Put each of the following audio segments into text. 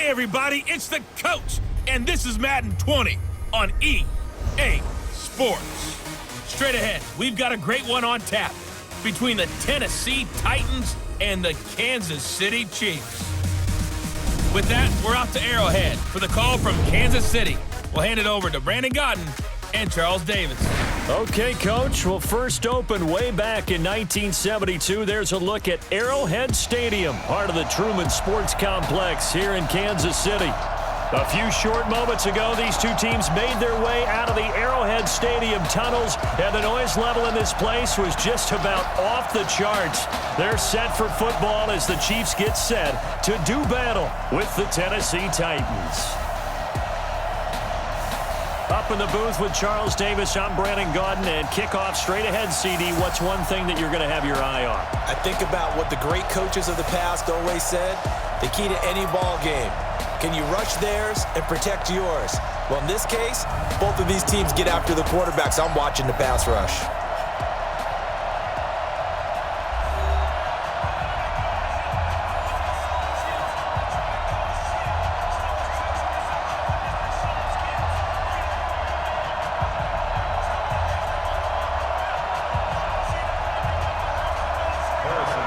everybody, it's the coach, and this is Madden 20 on EA Sports. Straight ahead, we've got a great one on tap between the Tennessee Titans and the Kansas City Chiefs. With that, we're off to Arrowhead for the call from Kansas City. We'll hand it over to Brandon Godden and Charles Davis. Okay, Coach. Well, first opened way back in 1972. There's a look at Arrowhead Stadium, part of the Truman Sports Complex here in Kansas City. A few short moments ago, these two teams made their way out of the Arrowhead Stadium tunnels, and the noise level in this place was just about off the charts. They're set for football as the Chiefs get set to do battle with the Tennessee Titans. Up in the booth with Charles Davis, I'm Brandon Godden, and kickoff straight ahead, CD. What's one thing that you're going to have your eye on? I think about what the great coaches of the past always said. The key to any ball game. Can you rush theirs and protect yours? Well, in this case, both of these teams get after the quarterbacks. I'm watching the pass rush.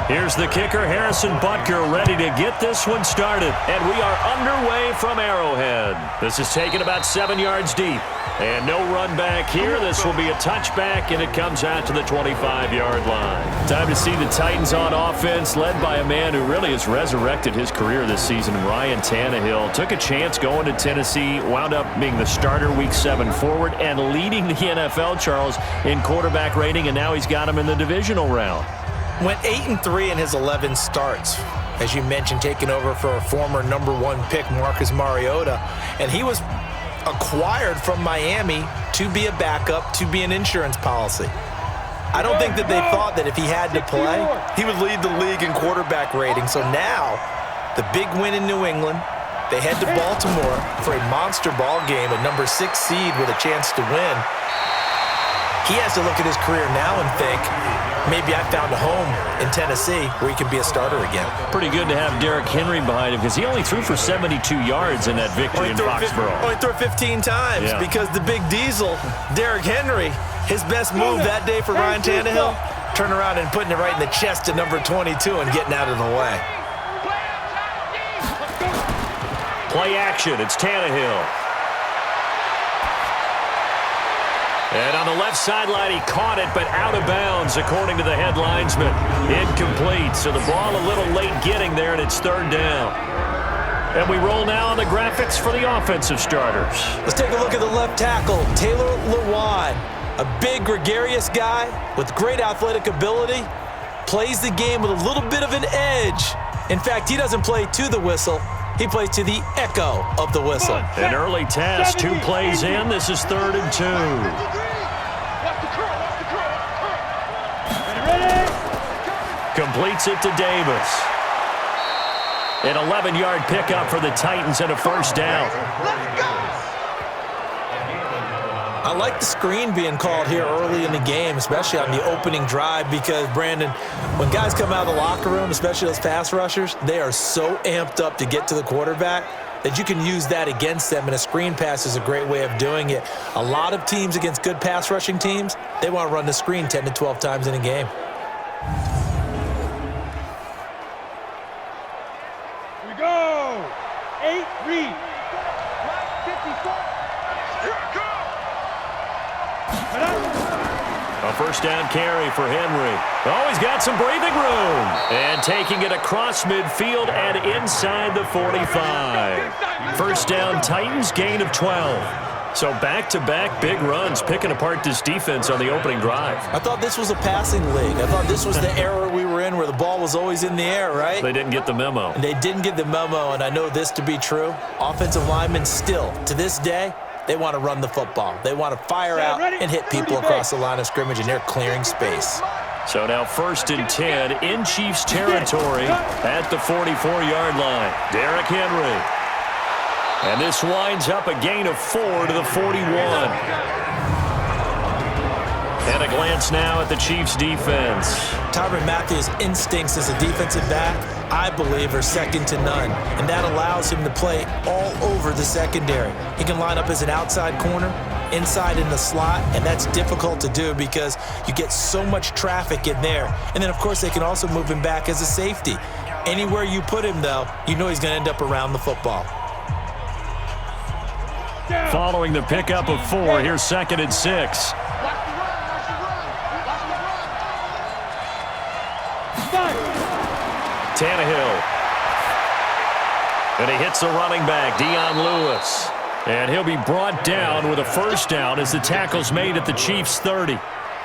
Here's the kicker, Harrison Butker, ready to get this one started. And we are underway from Arrowhead. This is taken about 7 yards deep. And no run back here. This will be a touchback, and it comes out to the 25-yard line. Time to see the Titans on offense, led by a man who really has resurrected his career this season, Ryan Tannehill. Took a chance going to Tennessee, wound up being the starter Week 7 forward, and leading the NFL, Charles, in quarterback rating, and now he's got him in the divisional round. Went 8-3 in his 11 starts. As you mentioned, taking over for a former #1 pick, Marcus Mariota. And he was acquired from Miami to be a backup, to be an insurance policy. I don't think that they thought that if he had to play, he would lead the league in quarterback rating. So now, the big win in New England, they head to Baltimore for a monster ball game, a #6 seed with a chance to win. He has to look at his career now and think, maybe I found a home in Tennessee where he can be a starter again. Pretty good to have Derrick Henry behind him because he only threw for 72 yards in that victory in Foxborough. Only threw 15 times because the big diesel, Derrick Henry, his best move that day for Ryan Tannehill, turning around and putting it right in the chest to #22 and getting out of the way. Play action, it's Tannehill. And on the left sideline, he caught it, but out of bounds, according to the head linesman. Incomplete, so the ball a little late getting there, and it's third down. And we roll now on the graphics for the offensive starters. Let's take a look at the left tackle, Taylor Lewan. A big, gregarious guy with great athletic ability. Plays the game with a little bit of an edge. In fact, he doesn't play to the whistle. He plays to the echo of the whistle. An early test, 2 plays in. This is 3rd and 2. Completes it to Davis. An 11-yard pickup for the Titans and a first down. I like the screen being called here early in the game, especially on the opening drive, because, Brandon, when guys come out of the locker room, especially those pass rushers, they are so amped up to get to the quarterback that you can use that against them, and a screen pass is a great way of doing it. A lot of teams against good pass rushing teams, they want to run the screen 10 to 12 times in a game. Here we go. 8 read. 54. A first down carry for Henry. Oh, he's got some breathing room. And taking it across midfield and inside the 45. First down, Titans, gain of 12. So back-to-back big runs, picking apart this defense on the opening drive. I thought this was a passing league. I thought this was the era we were in where the ball was always in the air, right? They didn't get the memo. And they didn't get the memo, and I know this to be true. Offensive linemen still, to this day, they want to run the football. They want to fire out and hit people across the line of scrimmage, and they're clearing space. So now 1st and 10 in Chiefs territory at the 44-yard line. Derrick Henry. And this winds up a gain of 4 to the 41. And a glance now at the Chiefs' defense. Tyrann Mathieu's instincts as a defensive back, I believe, are second to none. And that allows him to play all over the secondary. He can line up as an outside corner, inside in the slot, and that's difficult to do because you get so much traffic in there. And then, of course, they can also move him back as a safety. Anywhere you put him, though, you know he's going to end up around the football. Following the pickup of 4, here's 2nd and 6. Tannehill. And he hits the running back, Dion Lewis. And he'll be brought down with a first down as the tackle's made at the Chiefs' 30.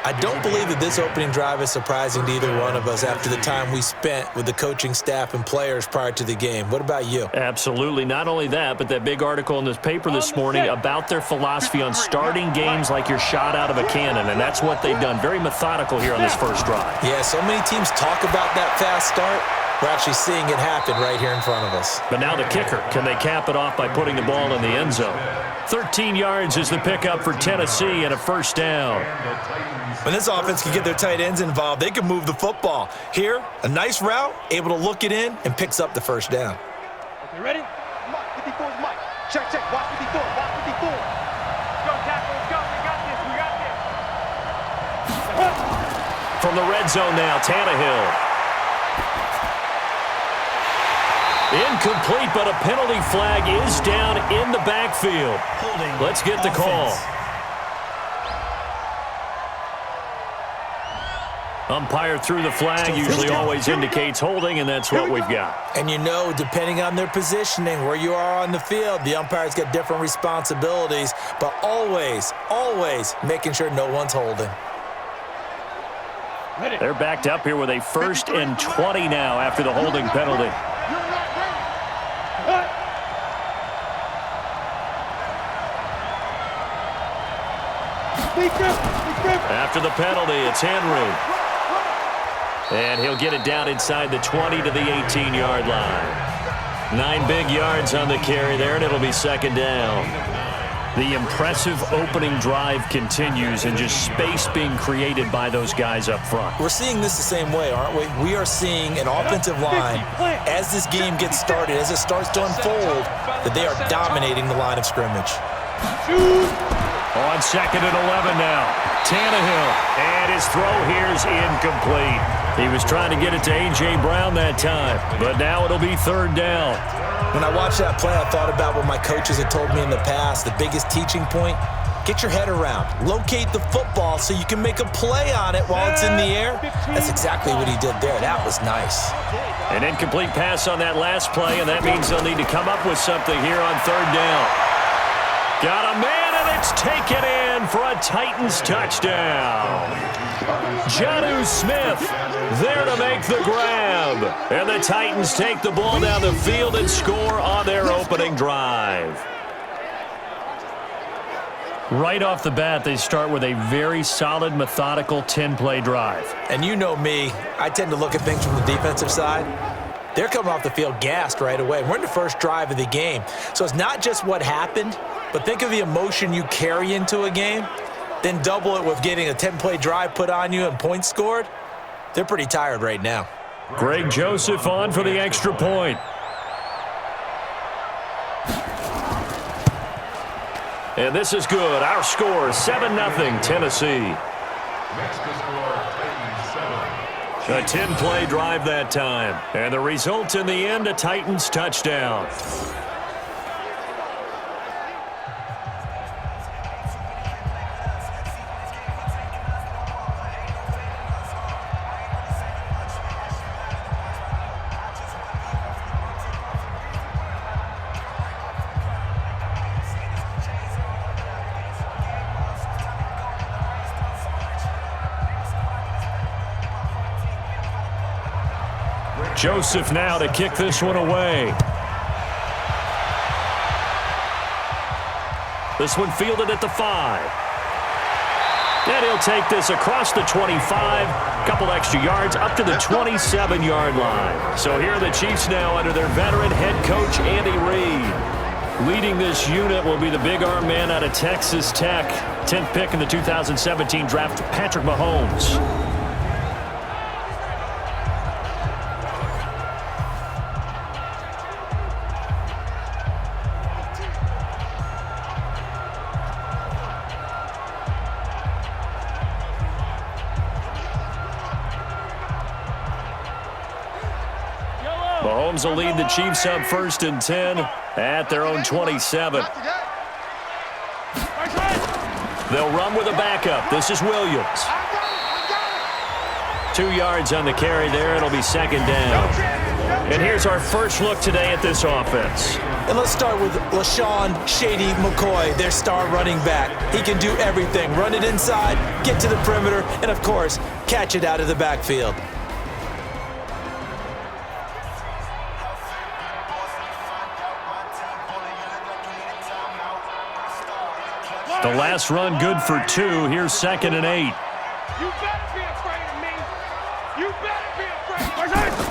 I don't believe that this opening drive is surprising to either one of us after the time we spent with the coaching staff and players prior to the game. What about you? Absolutely. Not only that, but that big article in this paper this morning about their philosophy on starting games like you're shot out of a cannon, and that's what they've done. Very methodical here on this first drive. Yeah, so many teams talk about that fast start. We're actually seeing it happen right here in front of us. But now the kicker. Can they cap it off by putting the ball in the end zone? 13 yards is the pickup for Tennessee and a first down. When this offense can get their tight ends involved, they can move the football. Here, a nice route, able to look it in, and picks up the first down. Okay, ready? Mike, 54 is Mike. Check, watch 54, watch 54. Go, tackle, let's go. We got this. From the red zone now, Tannehill. Incomplete, but a penalty flag is down in the backfield. Let's get the call. Umpire threw the flag, usually always indicates holding, and that's what we've got. And you know, depending on their positioning, where you are on the field, the umpire's got different responsibilities, but always making sure no one's holding. They're backed up here with a 1st and 20 now after the holding penalty. After the penalty, it's Henry. And he'll get it down inside the 20 to the 18-yard line. 9 big yards on the carry there, and it'll be 2nd down. The impressive opening drive continues, and just space being created by those guys up front. We're seeing this the same way, aren't we? We are seeing an offensive line, as this game gets started, as it starts to unfold, that they are dominating the line of scrimmage. On 2nd and 11 now. Tannehill, and his throw here's incomplete. He was trying to get it to A.J. Brown that time, but now it'll be 3rd down. When I watched that play, I thought about what my coaches had told me in the past. The biggest teaching point, get your head around. Locate the football so you can make a play on it while it's in the air. That's exactly what he did there. That was nice. An incomplete pass on that last play, and that means they'll need to come up with something here on 3rd down. Got a man, and it's taken in for a Titans touchdown. Jonnu Smith there to make the grab. And the Titans take the ball down the field and score on their opening drive. Right off the bat, they start with a very solid, methodical 10-play drive. And you know me, I tend to look at things from the defensive side. They're coming off the field gassed right away. We're in the first drive of the game. So it's not just what happened, but think of the emotion you carry into a game, then double it with getting a 10-play drive put on you and points scored. They're pretty tired right now. Greg Joseph on for the extra point. And this is good. Our score, 7-0 Tennessee. A 10-play drive that time. And the result in the end, a Titans touchdown. Joseph now to kick this one away. This one fielded at the 5. And he'll take this across the 25. Couple extra yards up to the 27-yard line. So here are the Chiefs now under their veteran head coach, Andy Reid. Leading this unit will be the big arm man out of Texas Tech, 10th pick in the 2017 draft, Patrick Mahomes. Mahomes will lead the Chiefs up 1st and 10 at their own 27. They'll run with a backup. This is Williams. 2 yards on the carry there. It'll be 2nd down. And here's our first look today at this offense. And let's start with Lesean, Shady, McCoy, their star running back. He can do everything. Run it inside, get to the perimeter, and, of course, catch it out of the backfield. The last run good for 2. Here's 2nd and 8. You better be afraid of me. You better be afraid of me.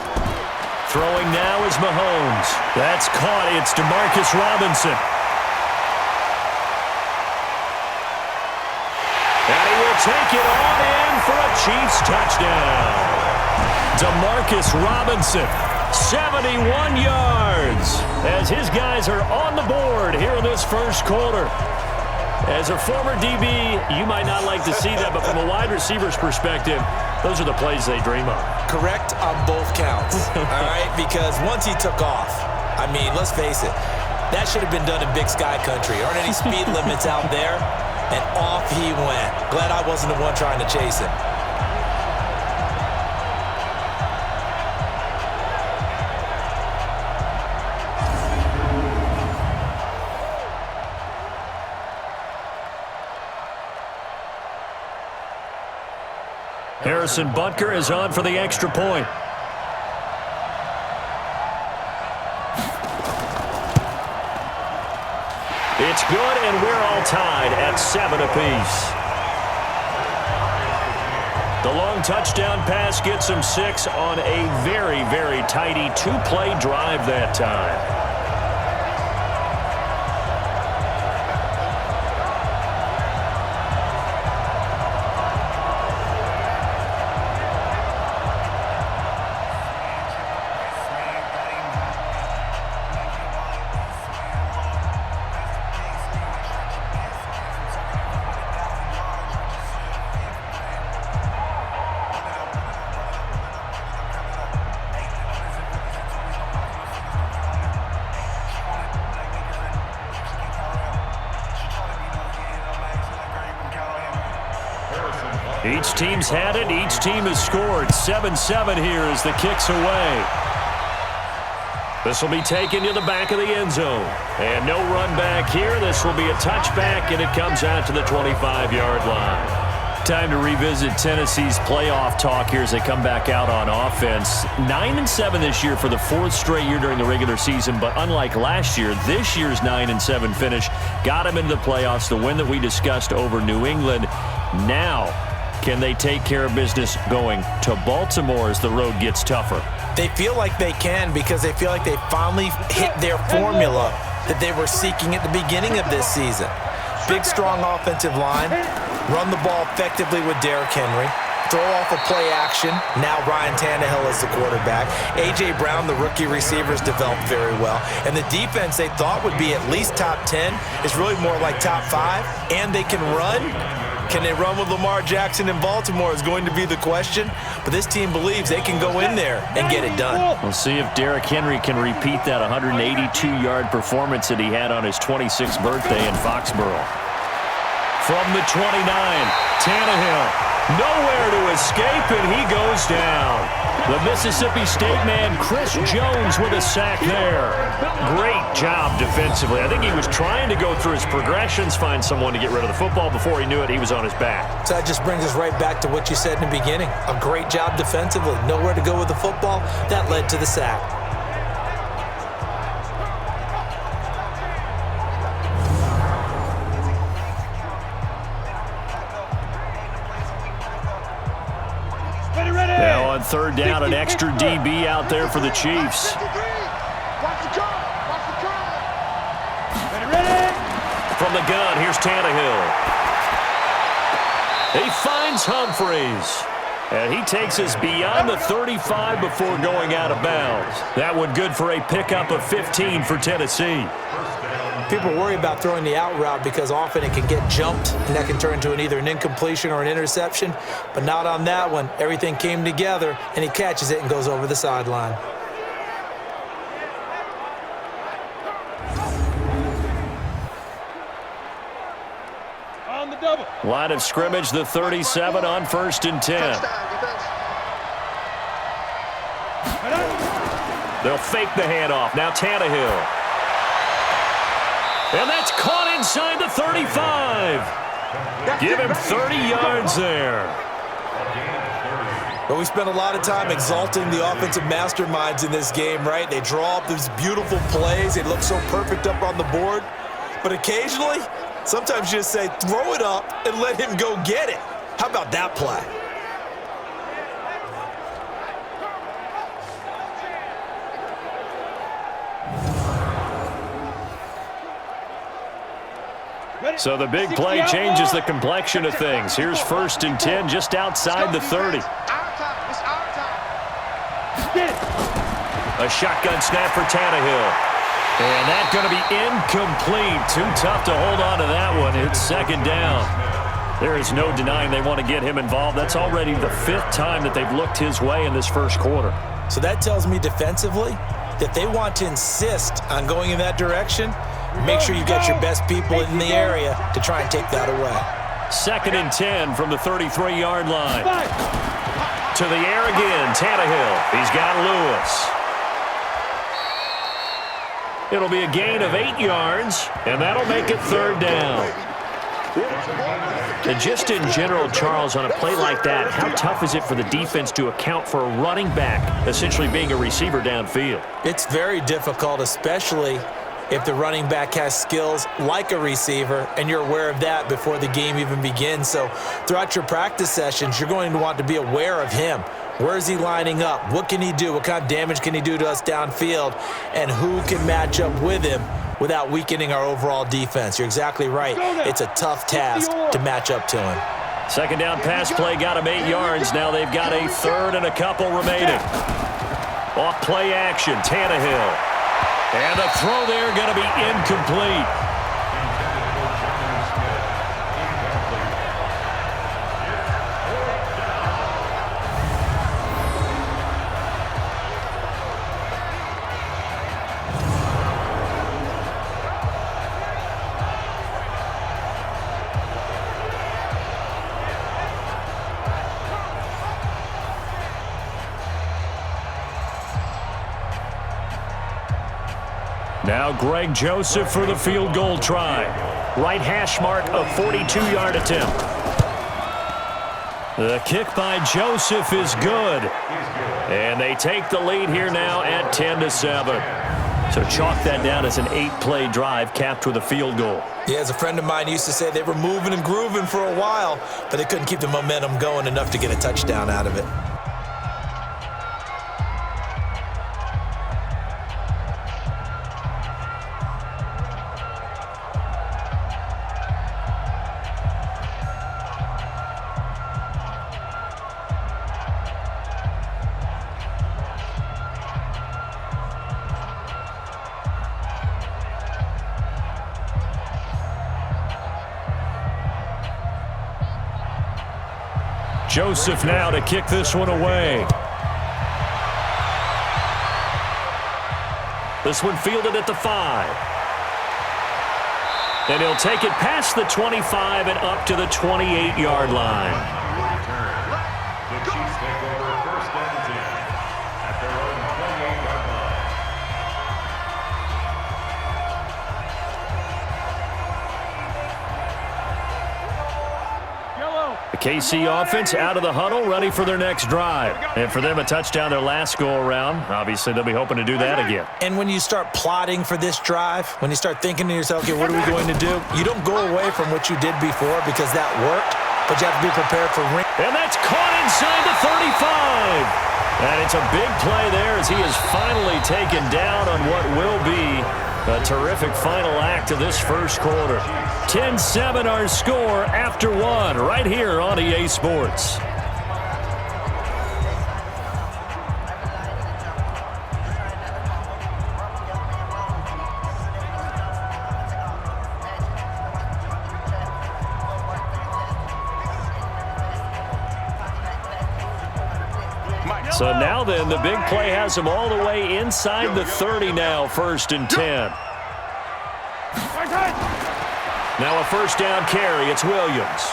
Throwing now is Mahomes. That's caught. It's Demarcus Robinson. And he will take it on in for a Chiefs touchdown. Demarcus Robinson, 71 yards, as his guys are on the board here in this first quarter. As a former DB, you might not like to see that, but from a wide receiver's perspective, those are the plays they dream of. Correct on both counts, all right? Because once he took off, I mean, let's face it, that should have been done in Big Sky Country. Aren't any speed limits out there? And off he went. Glad I wasn't the one trying to chase him. Harrison Butker is on for the extra point. It's good, and we're all tied at 7 apiece. The long touchdown pass gets him 6 on a very, very tidy 2-play drive that time. Each team's had it. Each team has scored. 7-7 here as the kick's away. This will be taken to the back of the end zone. And no run back here. This will be a touchback, and it comes out to the 25-yard line. Time to revisit Tennessee's playoff talk here as they come back out on offense. 9-7 this year for the 4th straight year during the regular season, but unlike last year, this year's 9-7 finish got them into the playoffs, the win that we discussed over New England. Now, can they take care of business going to Baltimore as the road gets tougher? They feel like they can because they feel like they finally hit their formula that they were seeking at the beginning of this season. Big, strong offensive line, run the ball effectively with Derrick Henry, throw off a play action. Now Ryan Tannehill is the quarterback. A.J. Brown, the rookie receivers, developed very well. And the defense they thought would be at least top 10 is really more like top 5, and they can run. Can they run with Lamar Jackson in Baltimore is going to be the question. But this team believes they can go in there and get it done. We'll see if Derrick Henry can repeat that 182-yard performance that he had on his 26th birthday in Foxborough. From the 29, Tannehill. Nowhere to escape, and he goes down. The Mississippi State man, Chris Jones, with a sack there. Great job defensively. I think he was trying to go through his progressions, find someone to get rid of the football. Before he knew it, he was on his back. So that just brings us right back to what you said in the beginning. A great job defensively. Nowhere to go with the football. That led to the sack. Now on 3rd down, an extra DB out there for the Chiefs. From the gun, here's Tannehill. He finds Humphries. And he takes us beyond the 35 before going out of bounds. That one good for a pickup of 15 for Tennessee. People worry about throwing the out route because often it can get jumped, and that can turn into either an incompletion or an interception. But not on that one. Everything came together, and he catches it and goes over the sideline. On the double. Line of scrimmage, the 37 on 1st and 10. They'll fake the handoff. Now Tannehill. And that's caught inside the 35. Give him 30 yards there. But we spent a lot of time exalting the offensive masterminds in this game, right? They draw up these beautiful plays. They look so perfect up on the board. But occasionally, sometimes you just say, throw it up and let him go get it. How about that play? So the big play changes the complexion of things. Here's 1st and 10 just outside the 30. A shotgun snap for Tannehill. And that's going to be incomplete. Too tough to hold on to that one. It's 2nd down. There is no denying they want to get him involved. That's already the 5th time that they've looked his way in this first quarter. So that tells me defensively that they want to insist on going in that direction. Make sure you get your best people in the area to try and take that away. 2nd and 10 from the 33-yard line. To the air again, Tannehill. He's got Lewis. It'll be a gain of 8 yards, and that'll make it 3rd down. And just in general, Charles, on a play like that, how tough is it for the defense to account for a running back essentially being a receiver downfield? It's very difficult, especially if the running back has skills like a receiver, and you're aware of that before the game even begins. So throughout your practice sessions, you're going to want to be aware of him. Where is he lining up? What can he do? What kind of damage can he do to us downfield? And who can match up with him without weakening our overall defense? You're exactly right. It's a tough task to match up to him. 2nd down pass play got him 8 yards. Now they've got a 3rd and a couple remaining. Off play action, Tannehill. And the throw there going to be incomplete. Now Greg Joseph for the field goal try. Right hash mark, a 42-yard attempt. The kick by Joseph is good. And they take the lead here now at 10-7. So chalk that down as an 8-play drive capped with a field goal. Yeah, as a friend of mine used to say, they were moving and grooving for a while, but they couldn't keep the momentum going enough to get a touchdown out of it. Joseph now to kick this one away. This one fielded at the 5. And he'll take it past the 25 and up to the 28-yard line. The Chiefs take over 1st and 10 at their own 28-yard line. The KC offense out of the huddle, ready for their next drive. And for them, a touchdown their last go-around. Obviously, they'll be hoping to do that again. And when you start plotting for this drive, when you start thinking to yourself, okay, what are we going to do? You don't go away from what you did before because that worked, but you have to be prepared for ring. And that's caught inside the 35. And it's a big play there as he is finally taken down on what will be A terrific final act of this first quarter. 10-7 our score after one right here on EA Sports. So now then, the big play has him all the way inside the 30 now, 1st and 10. Now a first down carry. It's Williams.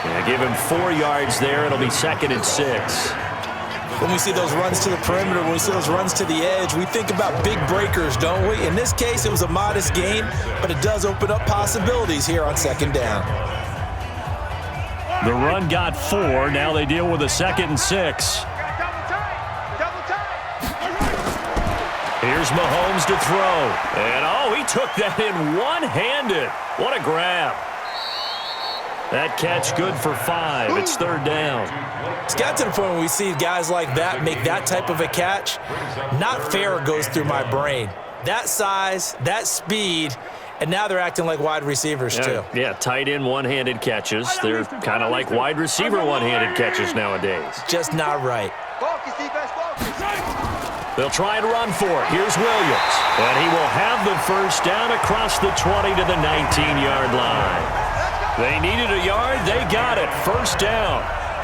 Yeah, give him 4 yards there. It'll be 2nd and 6. When we see those runs to the perimeter, when we see those runs to the edge, we think about big breakers, don't we? In this case, it was a modest gain, but it does open up possibilities here on 2nd down. The run got 4. Now they deal with a 2nd and 6. Here's Mahomes to throw. And, oh, he took that in one-handed. What a grab. That catch good for 5. It's 3rd down. It's got to the point where we see guys like that make that type of a catch. Not fair goes through my brain. That size, that speed, and now they're acting like wide receivers, too. Yeah, tight end one-handed catches. They're kind of like wide receiver one-handed catches nowadays. Just not right. Focus, defense, focus. They'll try and run for it. Here's Williams. And he will have the first down across the 20 to the 19-yard line. They needed a yard. They got it. First down.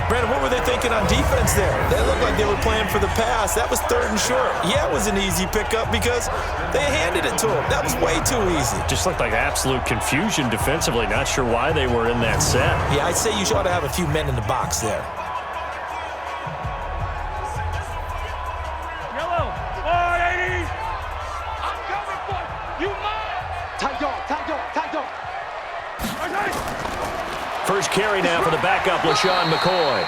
Brandon, what were they thinking on defense there? They looked like they were playing for the pass. That was 3rd and short. Yeah, it was an easy pickup because they handed it to him. That was way too easy. Just looked like absolute confusion defensively. Not sure why they were in that set. Yeah, I'd say you ought to have a few men in the box there. Yellow, 480. I'm coming for you. You mine. Tight dog, tight dog, tight dog. First carry now for the backup, Lesean Mccoy.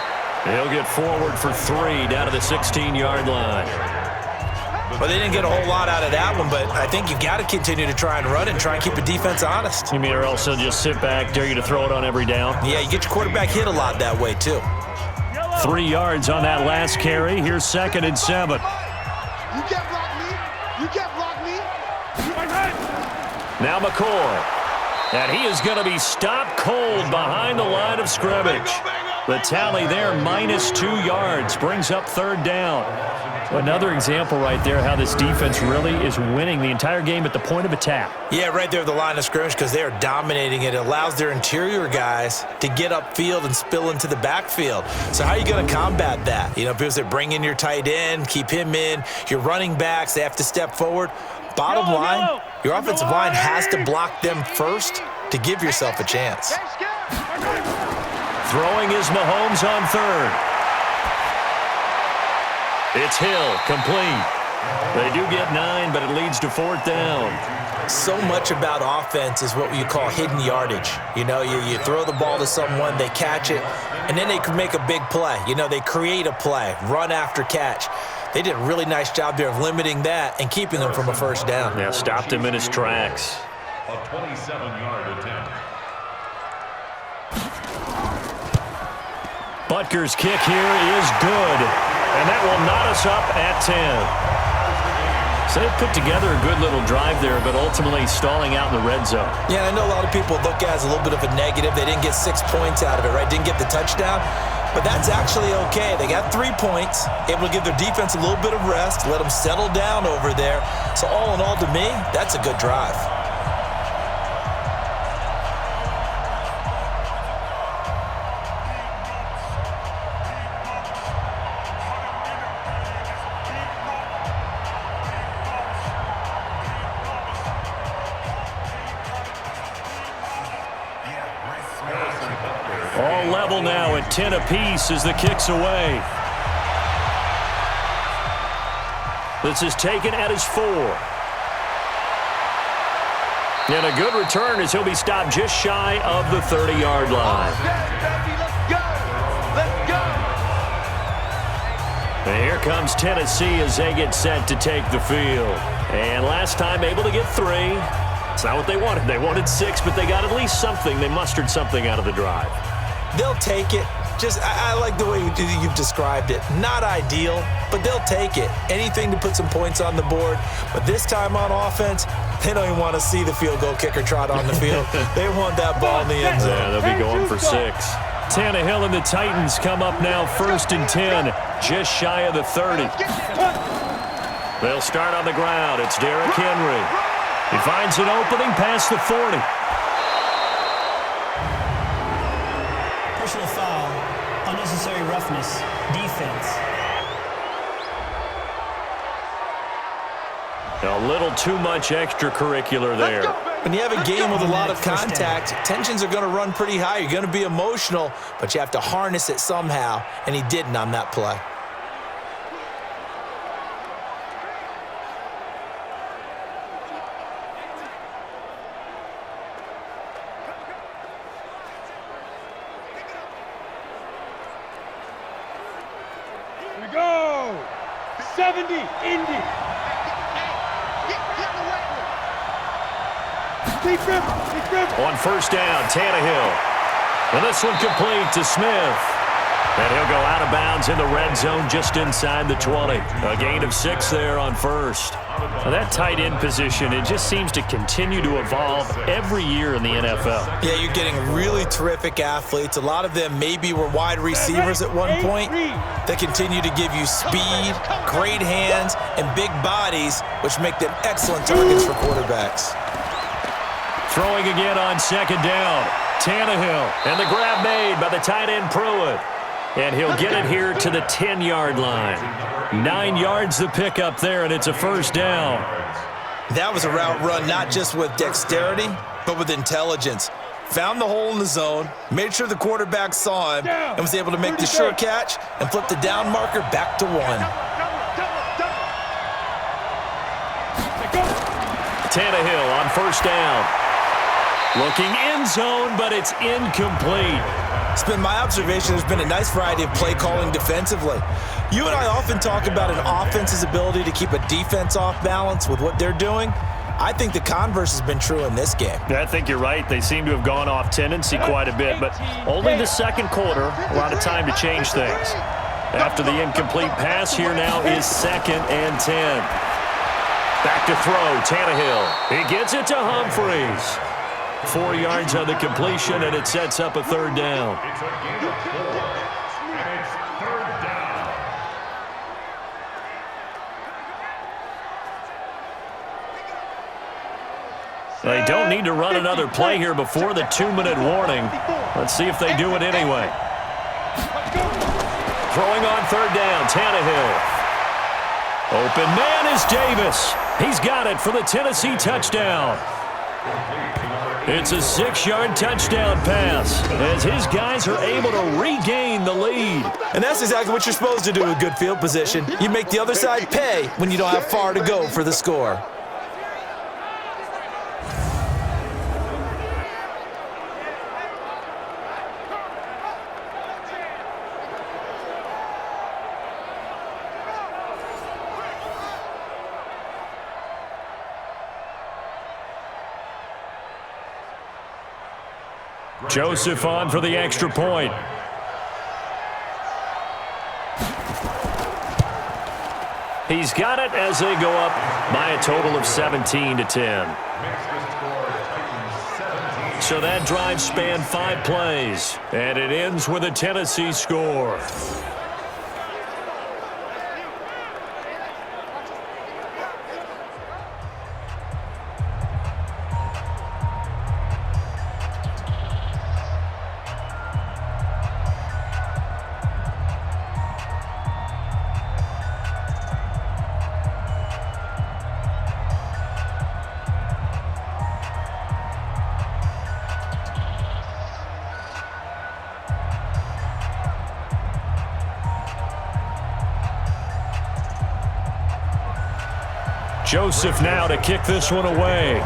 He'll get forward for 3 down to the 16-yard line. Well, they didn't get a whole lot out of that one, but I think you got to continue to try and run and try and keep the defense honest. You mean, or else they'll just sit back, dare you to throw it on every down? Yeah, you get your quarterback hit a lot that way, too. 3 yards on that last carry. Here's 2nd and 7. You can't block me. You can't block me. Now McCoy. And he is going to be stopped cold behind the line of scrimmage. The tally there, -2 yards, brings up 3rd down. Another example right there how this defense really is winning the entire game at the point of attack. Yeah, right there at the line of scrimmage because they are dominating it. It allows their interior guys to get upfield and spill into the backfield. So how are you going to combat that? You know, people say bring in your tight end, keep him in. Your running backs, they have to step forward. Bottom line, your offensive line has to block them first to give yourself a chance. Throwing is Mahomes on 3rd. It's Hill, complete. They do get 9, but it leads to 4th down. So much about offense is what you call hidden yardage. You know, you throw the ball to someone, they catch it, and then they can make a big play. You know, they create a play, run after catch. They did a really nice job there of limiting that and keeping them from a first down. Yeah, stopped him in his tracks. A 27-yard attempt. Butker's kick here is good, and that will knot us up at 10. So they put together a good little drive there, but ultimately stalling out in the red zone. Yeah, I know a lot of people look at it as a little bit of a negative. They didn't get 6 points out of it, right? Didn't get the touchdown. But that's actually okay. They got 3 points, able to give their defense a little bit of rest, let them settle down over there. So all in all, to me, that's a good drive. All level now at 10 apiece as the kick's away. This is taken at his 4. And a good return as he'll be stopped just shy of the 30-yard line. And here comes Tennessee as they get set to take the field. And last time able to get 3. It's not what they wanted. They wanted 6, but they got at least something. They mustered something out of the drive. They'll take it. I like the way you've described it. Not ideal, but they'll take it. Anything to put some points on the board. But this time on offense, they don't even want to see the field goal kicker trot on the field. They want that ball in the end zone. Yeah, they'll be going for 6. Tannehill and the Titans come up now 1st and 10, just shy of the 30. They'll start on the ground. It's Derrick Henry. He finds an opening past the 40. Personal foul, unnecessary roughness, defense. A little too much extracurricular there. When you have a game with a lot of contact, tensions are going to run pretty high. You're going to be emotional, but you have to harness it somehow, and he didn't on that play. Here we go. 70, Indy. On 1st down, Tannehill. And this one complete to Smith. And he'll go out of bounds in the red zone just inside the 20. A gain of 6 there on 1st. Now that tight end position, it just seems to continue to evolve every year in the NFL. Yeah, you're getting really terrific athletes. A lot of them maybe were wide receivers at one point. They continue to give you speed, great hands, and big bodies, which make them excellent targets for quarterbacks. Throwing again on 2nd down. Tannehill. And the grab made by the tight end Pruitt. And he'll get it here to the 10-yard line. 9 yards the pickup there, and it's a 1st down. That was a route run not just with dexterity, but with intelligence. Found the hole in the zone, made sure the quarterback saw him, and was able to make the sure catch and flip the down marker back to 1. Tannehill on 1st down. Looking end zone, but it's incomplete. It's been my observation there's been a nice variety of play calling defensively. You and I often talk about an offense's ability to keep a defense off balance with what they're doing. I think the converse has been true in this game. I think you're right. They seem to have gone off tendency quite a bit, but only the 2nd quarter, a lot of time to change things. After the incomplete pass, here now is 2nd and 10. Back to throw, Tannehill. He gets it to Humphries. 4 yards on the completion, and it sets up a 3rd down. It's a gain of 4, and it's 3rd down. They don't need to run another play here before the 2-minute warning. Let's see if they do it anyway. Throwing on 3rd down, Tannehill. Open man is Davis. He's got it for the Tennessee touchdown. It's a 6-yard touchdown pass as his guys are able to regain the lead. And that's exactly what you're supposed to do with good field position. You make the other side pay when you don't have far to go for the score. Joseph on for the extra point. He's got it as they go up by a total of 17-10. So that drive spanned 5 plays, and it ends with a Tennessee score. Joseph now to kick this one away.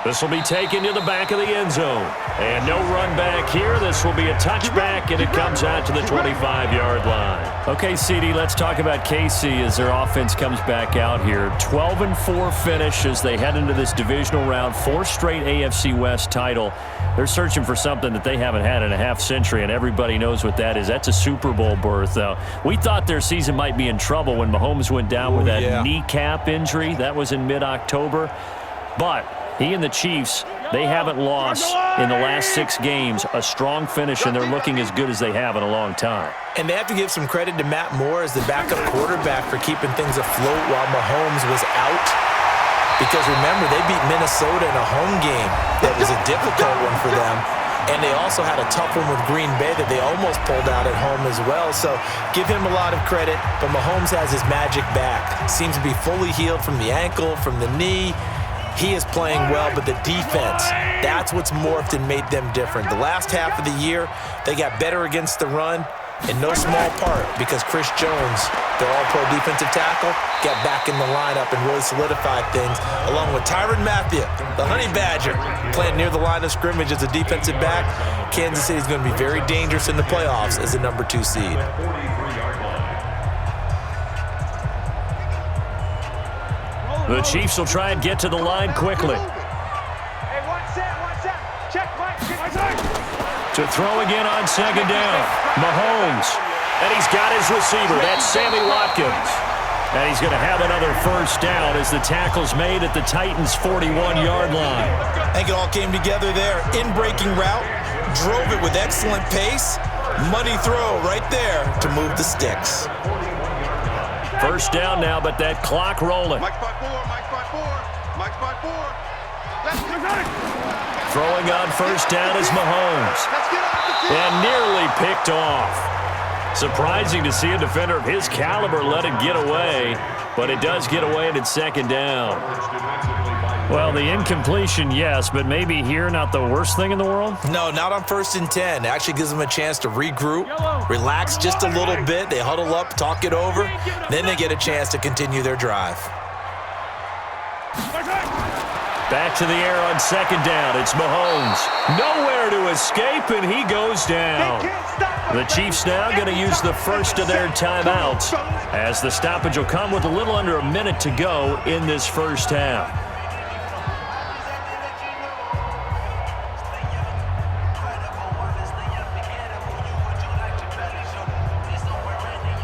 This will be taken to the back of the end zone. And no run back here. This will be a touchback, and it comes out to the 25-yard line. Okay, CD, let's talk about KC as their offense comes back out here. 12-4 finish as they head into this divisional round. 4 straight AFC West title. They're searching for something that they haven't had in a half century, and everybody knows what that is. That's a Super Bowl berth. We thought their season might be in trouble when Mahomes went down with that kneecap injury. That was in mid-October. But he and the Chiefs, they haven't lost in the last 6 games. A strong finish, and they're looking as good as they have in a long time. And they have to give some credit to Matt Moore as the backup quarterback for keeping things afloat while Mahomes was out. Because remember, they beat Minnesota in a home game that was a difficult one for them. And they also had a tough one with Green Bay that they almost pulled out at home as well. So give him a lot of credit. But Mahomes has his magic back. Seems to be fully healed from the ankle, from the knee. He is playing well, but the defense, that's what's morphed and made them different. The last half of the year, they got better against the run, in no small part because Chris Jones, their all-pro defensive tackle, got back in the lineup and really solidified things, along with Tyrann Mathieu, the Honey Badger, playing near the line of scrimmage as a defensive back. Kansas City is going to be very dangerous in the playoffs as a number 2 seed. The Chiefs will try and get to the line quickly. Hey, one set. Check, Mike. To throw again on second down. Mahomes. And he's got his receiver. That's Sammy Watkins. And he's going to have another first down as the tackle's made at the Titans' 41-yard line. I think it all came together there. In-breaking route. Drove it with excellent pace. Money throw right there to move the sticks. First down now, but that clock rolling. Mike spot 4. Let's go. Throwing on first down is Mahomes. And nearly picked off. Surprising to see a defender of his caliber let it get away, but it does get away and it's second down. Well, the incompletion, yes, but maybe here not the worst thing in the world? No, not on 1st and 10. It actually gives them a chance to regroup, relax just a little bit. They huddle up, talk it over, then they get a chance to continue their drive. Back to the air on second down. It's Mahomes. Nowhere to escape, and he goes down. The Chiefs now going to use the first of their timeouts as the stoppage will come with a little under a minute to go in this first half.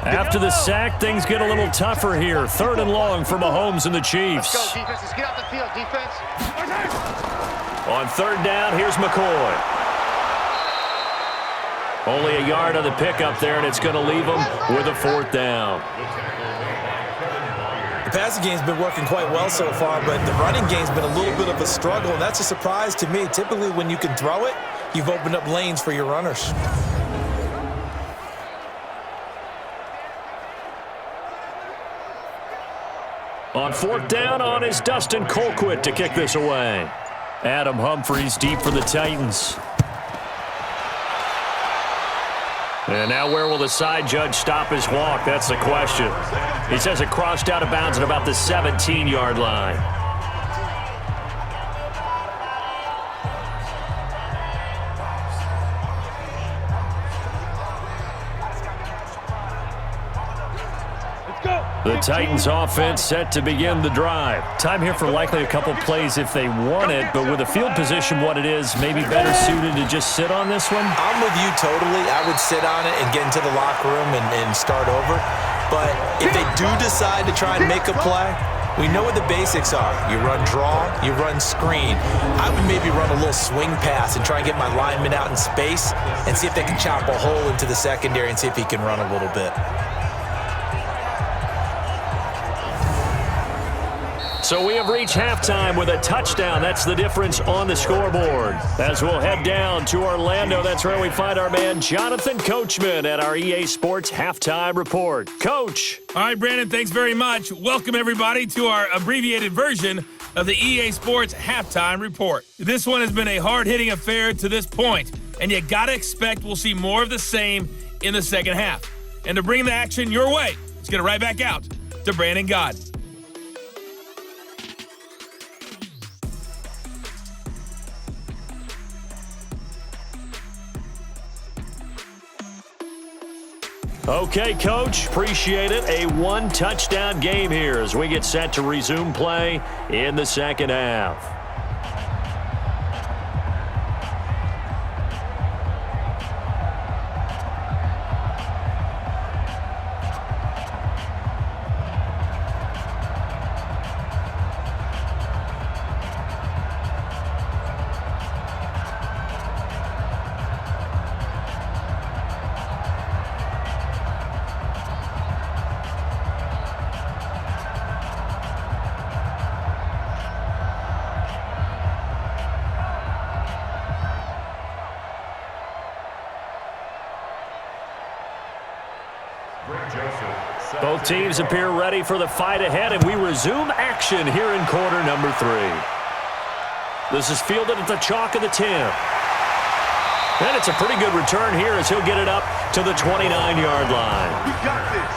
After the sack, things get a little tougher here. 3rd and long for Mahomes and the Chiefs. Let's go, defense. Let's get out the field, defense. On 3rd down, here's McCoy. Only a yard on the pickup there, and it's going to leave them with a 4th down. The passing game's been working quite well so far, but the running game's been a little bit of a struggle, and that's a surprise to me. Typically, when you can throw it, you've opened up lanes for your runners. On 4th down on is Dustin Colquitt to kick this away. Adam Humphries deep for the Titans. And now where will the side judge stop his walk? That's the question. He says it crossed out of bounds at about the 17-yard line. The Titans offense set to begin the drive. Time here for likely a couple plays if they want it, but with the field position what it is, maybe better suited to just sit on this one? I'm with you totally. I would sit on it and get into the locker room and start over. But if they do decide to try and make a play, we know what the basics are. You run draw, you run screen. I would maybe run a little swing pass and try and get my lineman out in space and see if they can chop a hole into the secondary and see if he can run a little bit. So we have reached halftime with a touchdown. That's the difference on the scoreboard. As we'll head down to Orlando, that's where we find our man Jonathan Coachman at our EA Sports Halftime Report. Coach. All right, Brandon, thanks very much. Welcome, everybody, to our abbreviated version of the EA Sports Halftime Report. This one has been a hard-hitting affair to this point, and you got to expect we'll see more of the same in the second half. And to bring the action your way, let's get it right back out to Brandon Gaudin. Okay, Coach, appreciate it. A one-touchdown game here as we get set to resume play in the second half. Both teams appear ready for the fight ahead, and we resume action here in quarter number 3. This is fielded at the chalk of the 10. And it's a pretty good return here as he'll get it up to the 29-yard line. We got this.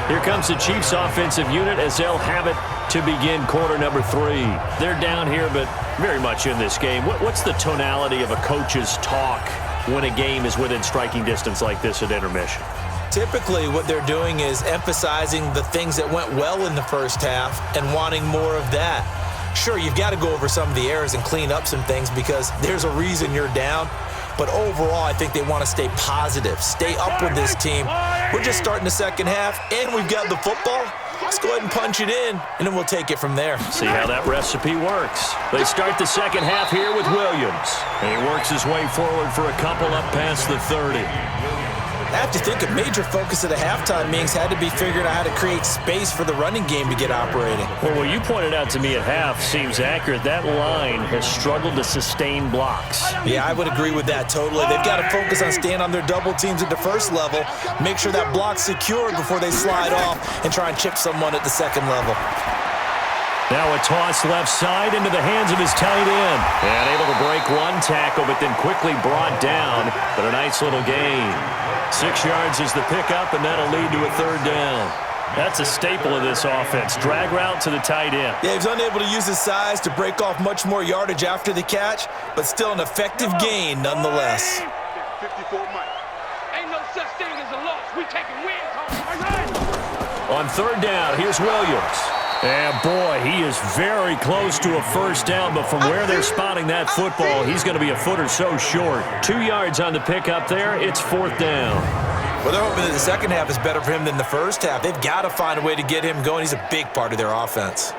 Here comes the Chiefs offensive unit as they'll have it to begin quarter number 3. They're down here, but very much in this game. What's the tonality of a coach's talk when a game is within striking distance like this at intermission? Typically, what they're doing is emphasizing the things that went well in the first half and wanting more of that. Sure, you've got to go over some of the errors and clean up some things because there's a reason you're down. But overall, I think they want to stay positive, stay up with this team. We're just starting the second half, and we've got the football. Let's go ahead and punch it in, and then we'll take it from there. See how that recipe works. They start the second half here with Williams. And he works his way forward for a couple up past the 30. I have to think a major focus of the halftime meetings had to be figuring out how to create space for the running game to get operating. Well, what you pointed out to me at half seems accurate. That line has struggled to sustain blocks. Yeah, I would agree with that totally. They've got to focus on staying on their double teams at the first level, make sure that block's secured before they slide off and try and chip someone at the second level. Now a toss left side into the hands of his tight end. And able to break one tackle, but then quickly brought down. But a nice little gain. 6 yards is the pickup, and that'll lead to a third down. That's a staple of this offense. Drag route to the tight end. Yeah, he's unable to use his size to break off much more yardage after the catch, but still an effective gain nonetheless. 54 Mike. Ain't no such thing as a loss. We taking wins home. On third down, here's Williams. And boy, he is very close to a first down, but from where they're spotting that football, he's going to be a foot or so short. 2 yards on the pickup there. It's fourth down. Well, they're hoping that the second half is better for him than the first half. They've got to find a way to get him going. He's a big part of their offense.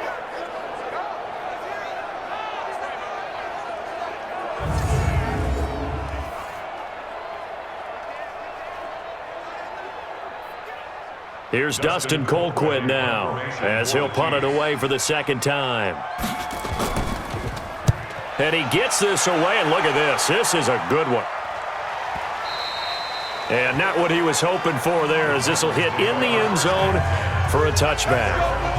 Here's Dustin Colquitt now as he'll punt it away for the second time. And he gets this away, and look at this. This is a good one. And not what he was hoping for there, as this will hit in the end zone for a touchback.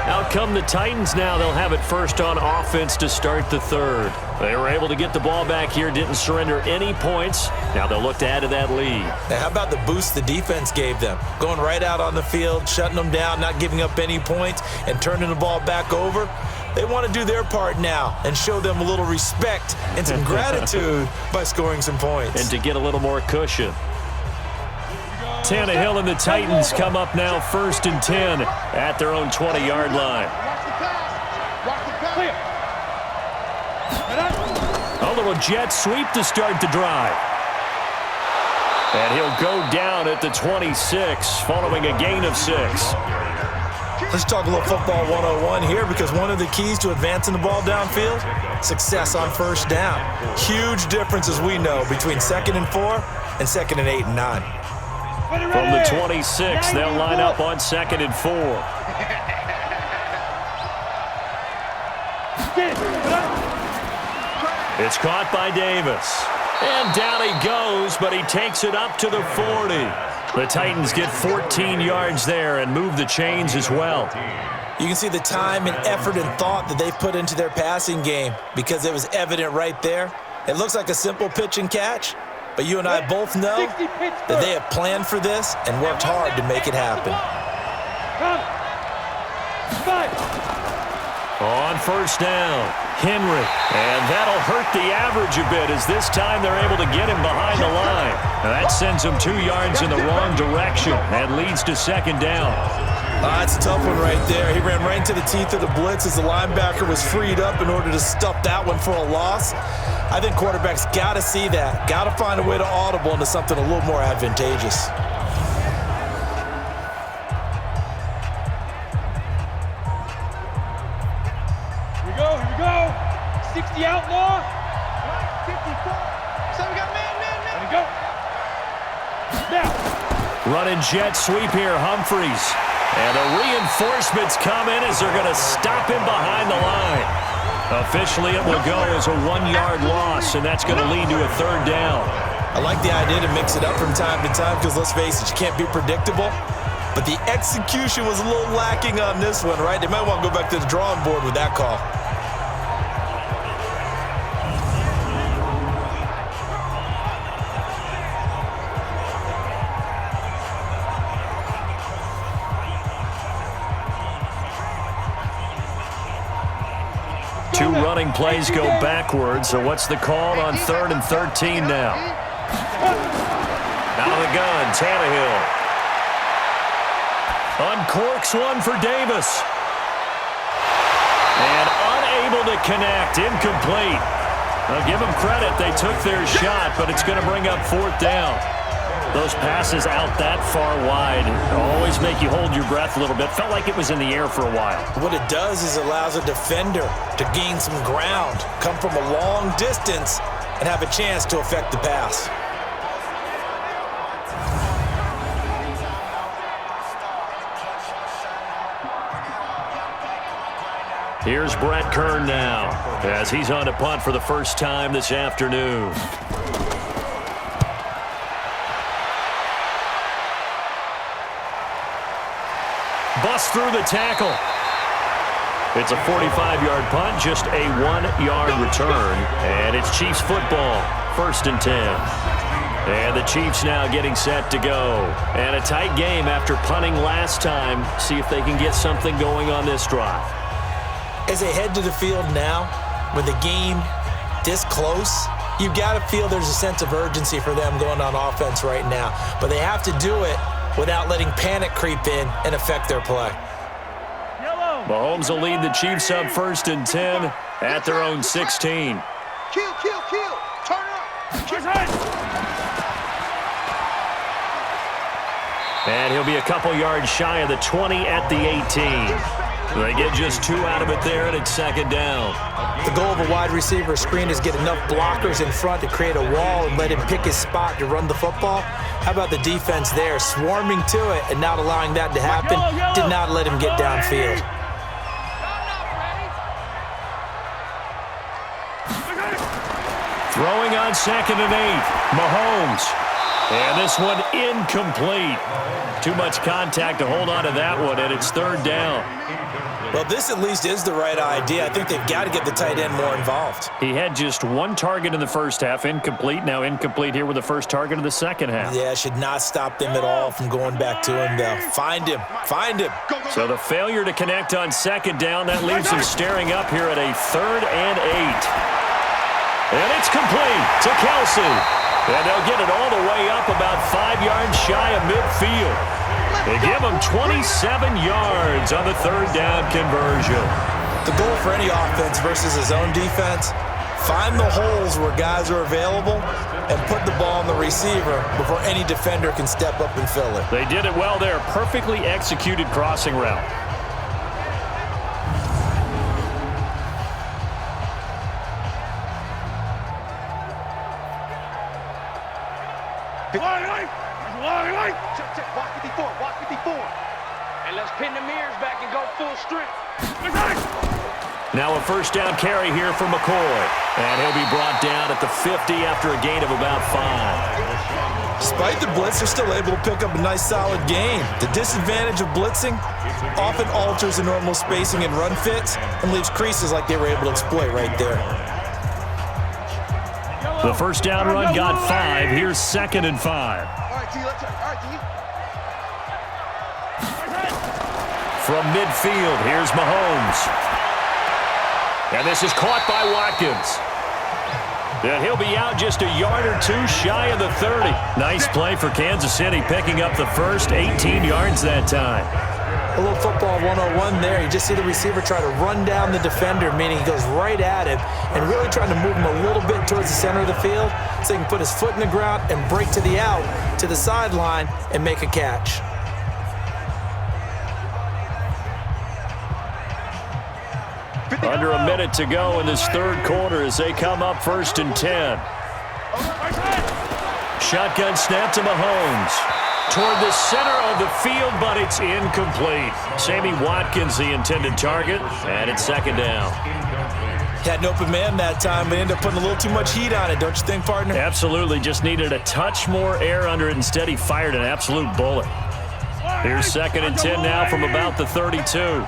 Out come the Titans now. They'll have it first on offense to start the third. They were able to get the ball back here, didn't surrender any points. Now they'll look to add to that lead. Now, how about the boost the defense gave them? Going right out on the field, shutting them down, not giving up any points, and turning the ball back over. They want to do their part now and show them a little respect and some gratitude by scoring some points. And to get a little more cushion. Tannehill and the Titans come up now first and 10 at their own 20-yard line. A little jet sweep to start the drive. And he'll go down at the 26 following a gain of 6. Let's talk a little football 101 here, because one of the keys to advancing the ball downfield, success on first down. Huge difference, as we know, between 2nd and 4 and 2nd and 8 and 9. From the 26, they'll line up on 2nd and 4. It's caught by Davis. And down he goes, but he takes it up to the 40. The Titans get 14 yards there and move the chains as well. You can see the time and effort and thought that they've put into their passing game, because it was evident right there. It looks like a simple pitch and catch, but you and I both know that they have planned for this and worked hard to make it happen. On first down, Henry. And that'll hurt the average a bit as this time they're able to get him behind the line. And that sends him 2 yards in the wrong direction and leads to second down. That's a tough one right there. He ran right into the teeth of the blitz as the linebacker was freed up in order to stuff that one for a loss. I think quarterbacks got to see that. Got to find a way to audible into something a little more advantageous. Here we go. 60 outlaw. 54. So we got man. Let it go. Now. Running jet sweep here, Humphries. And the reinforcements come in as they're going to stop him behind the line. Officially, it will go as a 1-yard loss, and that's going to lead to a third down. I like the idea to mix it up from time to time because, let's face it, you can't be predictable. But the execution was a little lacking on this one, right? They might want to go back to the drawing board with that call. Two running plays go backwards, so what's the call on 3rd and 13 now? Out of the gun, Tannehill. Uncorks one for Davis. And unable to connect, incomplete. I'll give them credit, they took their shot, but it's going to bring up 4th down. Those passes out that far wide always make you hold your breath a little bit. Felt like it was in the air for a while. What it does is it allows a defender to gain some ground, come from a long distance, and have a chance to affect the pass. Here's Brett Kern now as he's on to punt for the first time this afternoon. Bust through the tackle. It's a 45-yard punt, just a 1-yard return, and it's Chiefs football, 1st and 10. And the Chiefs now getting set to go. And a tight game after punting last time. See if they can get something going on this drive. As they head to the field now, with the game this close, you've got to feel there's a sense of urgency for them going on offense right now. But they have to do it without letting panic creep in and affect their play. Mahomes will lead the Chiefs up 1st and 10 at their own 16. Kill. Turn up. And he'll be a couple yards shy of the 20 at the 18. They get just 2 out of it there, and it's 2nd down. The goal of a wide receiver screen is get enough blockers in front to create a wall and let him pick his spot to run the football. How about the defense there, swarming to it and not allowing that to happen? Did not let him get downfield. Throwing on 2nd and 8, Mahomes. And this one incomplete. Too much contact to hold on to that one, and it's 3rd down. Well, this at least is the right idea. I think they've got to get the tight end more involved. He had just 1 target in the first half, incomplete. Now incomplete here with the first target of the second half. Yeah, should not stop them at all from going back to him, though. Find him. So the failure to connect on 2nd down, that leaves him staring up here at a 3rd and 8. And it's complete to Kelsey. And they'll get it all the way up about 5 yards shy of midfield. They give him 27 yards on the 3rd down conversion. The goal for any offense versus his own defense, find the holes where guys are available and put the ball on the receiver before any defender can step up and fill it. They did it well there. Perfectly executed crossing route. Check. Watch 54. And let's pin the mirrors back and go full strength. Now a 1st down carry here for McCoy. And he'll be brought down at the 50 after a gain of about 5. Despite the blitz, they're still able to pick up a nice solid gain. The disadvantage of blitzing often alters the normal spacing and run fits and leaves creases like they were able to exploit right there. The 1st down run got 5. Here's 2nd and 5. From midfield, here's Mahomes. And this is caught by Watkins. And he'll be out just a yard or two shy of the 30. Nice play for Kansas City, picking up the first 18 yards that time. A little football 101 there. You just see the receiver try to run down the defender, meaning he goes right at him and really trying to move him a little bit towards the center of the field so he can put his foot in the ground and break to the out, to the sideline, and make a catch. Under a minute to go in this third quarter as they come up 1st and 10. Shotgun snap to Mahomes. Toward the center of the field, but it's incomplete. Sammy Watkins, the intended target, and it's 2nd down. Had an open man that time, but ended up putting a little too much heat on it, don't you think, partner? Absolutely. Just needed a touch more air under it. Instead, he fired an absolute bullet. Here's 2nd and 10 now from about the 32.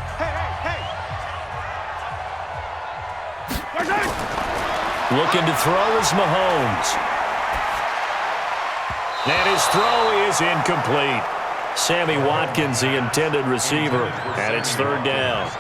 Looking to throw is Mahomes. And his throw is incomplete. Sammy Watkins, the intended receiver, and it's 3rd down.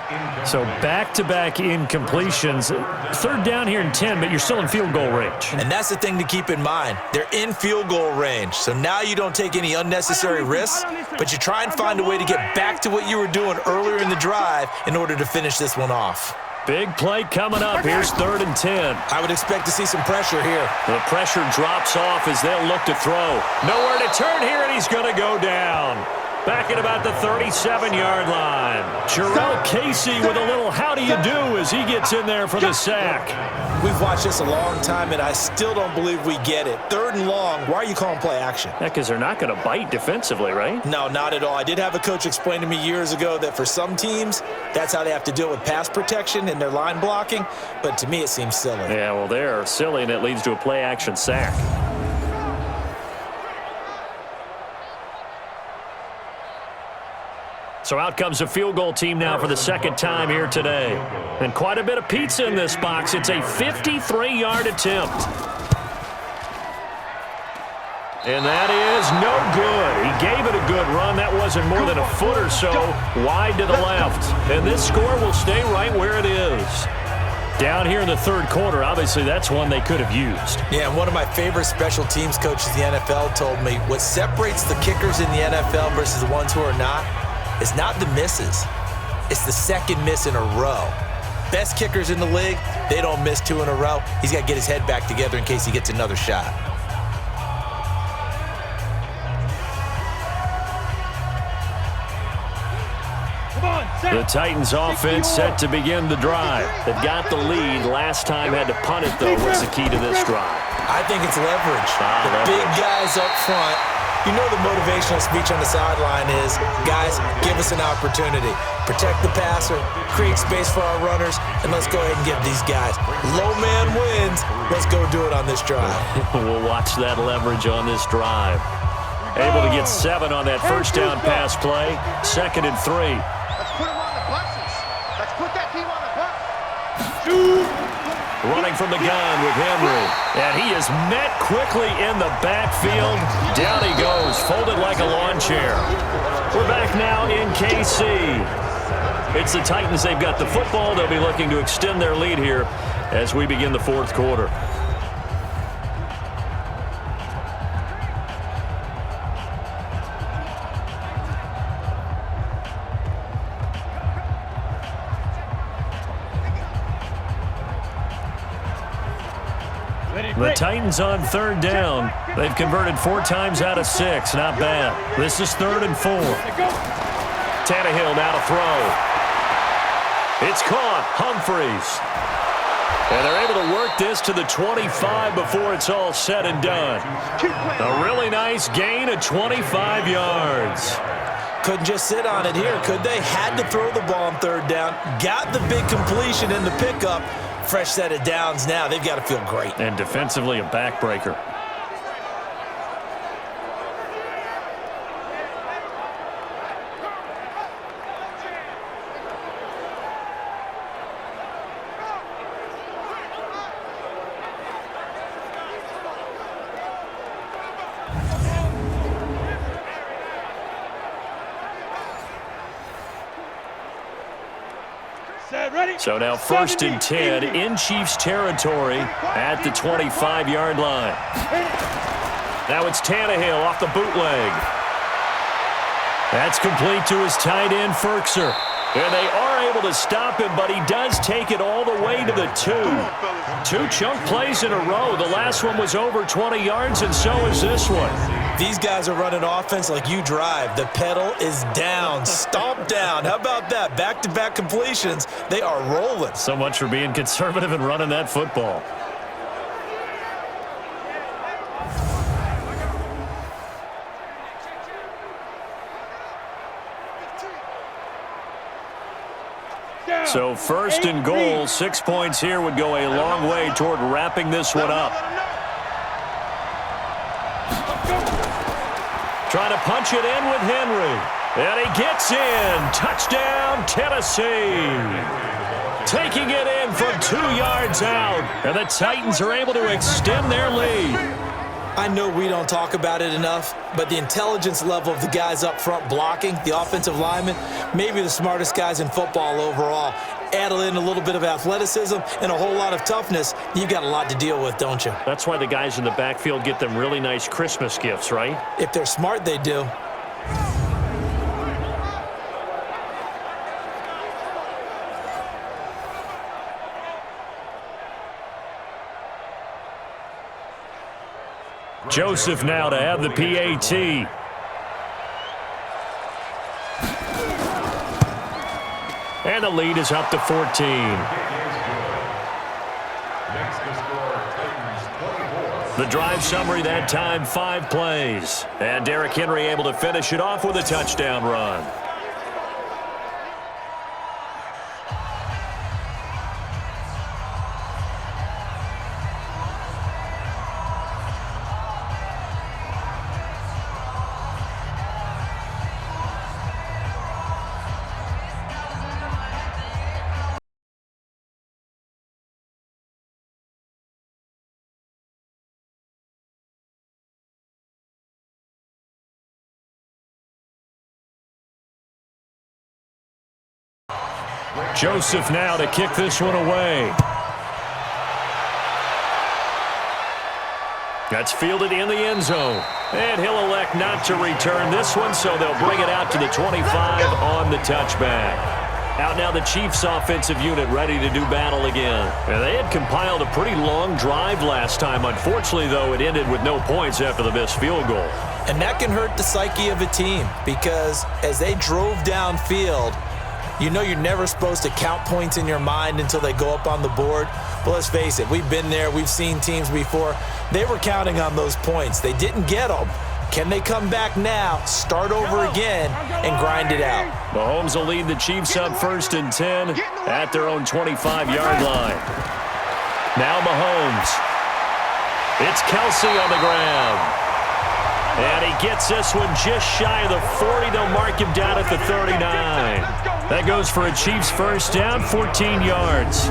So back-to-back incompletions. 3rd down here in 10, but you're still in field goal range. And that's the thing to keep in mind. They're in field goal range. So now you don't take any unnecessary risks, but you try and find a way to get back to what you were doing earlier in the drive in order to finish this one off. Big play coming up. Here's 3rd and 10. I would expect to see some pressure here. The pressure drops off as they'll look to throw. Nowhere to turn here, and he's going to go down. Back at about the 37-yard line. Jarrell Casey with a little how do you do as he gets in there for the sack. We've watched this a long time, and I still don't believe we get it. 3rd and long, why are you calling play action? Yeah, because they're not going to bite defensively, right? No, not at all. I did have a coach explain to me years ago that for some teams, that's how they have to deal with pass protection and their line blocking, but to me it seems silly. Yeah, well, they're silly, and it leads to a play action sack. So out comes a field goal team now for the 2nd time here today. And quite a bit of pizza in this box. It's a 53-yard attempt. And that is no good. He gave it a good run. That wasn't more than a foot or so wide to the left. And this score will stay right where it is. Down here in the 3rd quarter, obviously that's one they could have used. Yeah, and one of my favorite special teams coaches in the NFL told me what separates the kickers in the NFL versus the ones who are not is not the misses. It's the 2nd miss in a row. Best kickers in the league, they don't miss 2 in a row. He's got to get his head back together in case he gets another shot. The Titans offense set to begin the drive. They've got the lead. Last time had to punt it, though. What's the key to this drive? I think it's leverage. The big guys up front. You know the motivational speech on the sideline is, guys, give us an opportunity. Protect the passer, create space for our runners, and let's go ahead and give these guys. Low man wins. Let's go do it on this drive. We'll watch that leverage on this drive. Able to get 7 on that 1st down pass play. 2nd and 3. Let's put them on the buses. Let's put that team on the bus. Running from the gun with Henry. And he is met quickly in the backfield. Down he goes, folded like a lawn chair. We're back now in KC. It's the Titans. They've got the football. They'll be looking to extend their lead here as we begin the 4th quarter. The Titans on 3rd down. They've converted 4 times out of 6. Not bad. This is 3rd and 4. Tannehill now to throw. It's caught. Humphreys. And they're able to work this to the 25 before it's all said and done. A really nice gain of 25 yards. Couldn't just sit on it here, could they? Had to throw the ball on 3rd down. Got the big completion in the pickup. Fresh set of downs now. They've got to feel great. And defensively, a backbreaker. So now 1st and 10 in Chiefs territory at the 25-yard line. Now it's Tannehill off the bootleg. That's complete to his tight end, Firkser. And they are able to stop him, but he does take it all the way to the 2. 2 chunk plays in a row. The last one was over 20 yards, and so is this one. These guys are running offense like you drive. The pedal is down, stomp down. How about that? Back-to-back completions. They are rolling. So much for being conservative and running that football. So 1st and goal, 6 points here would go a long way toward wrapping this one up. Trying to punch it in with Henry. And he gets in. Touchdown, Tennessee. Taking it in from 2 yards out. And the Titans are able to extend their lead. I know we don't talk about it enough, but the intelligence level of the guys up front blocking, the offensive linemen, maybe the smartest guys in football overall. Add in a little bit of athleticism and a whole lot of toughness, you've got a lot to deal with, don't you? That's why the guys in the backfield get them really nice Christmas gifts, right? If they're smart, they do. Joseph now to have the PAT. And the lead is up to 14. Next to score, Titans 24. The drive summary that time, 5 plays. And Derrick Henry able to finish it off with a touchdown run. Joseph now to kick this one away. That's fielded in the end zone. And he'll elect not to return this one, so they'll bring it out to the 25 on the touchback. Out now the Chiefs offensive unit ready to do battle again. And they had compiled a pretty long drive last time. Unfortunately, though, it ended with no points after the missed field goal. And that can hurt the psyche of a team because as they drove downfield, you know you're never supposed to count points in your mind until they go up on the board. But let's face it, we've been there. We've seen teams before. They were counting on those points. They didn't get them. Can they come back now, start over again, and grind it out? Mahomes will lead the Chiefs up 1st and 10 at their own 25-yard line. Now Mahomes. It's Kelsey on the ground. And he gets this one just shy of the 40. They'll mark him down at the 39. That goes for a Chiefs first down, 14 yards.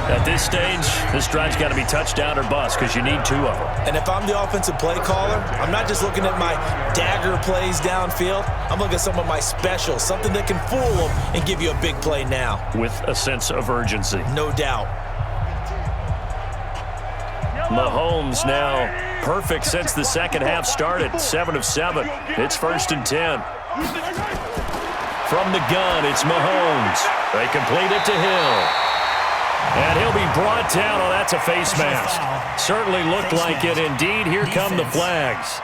At this stage, this drive's got to be touchdown or bust because you need 2 of them. And if I'm the offensive play caller, I'm not just looking at my dagger plays downfield. I'm looking at some of my specials, something that can fool them and give you a big play now. With a sense of urgency. No doubt. Mahomes now perfect since the second half started. 7 of 7. It's 1st and 10. From the gun, it's Mahomes. They complete it to Hill. And he'll be brought down. Oh, that's a face mask. Certainly looked like it. Indeed, here come the flags.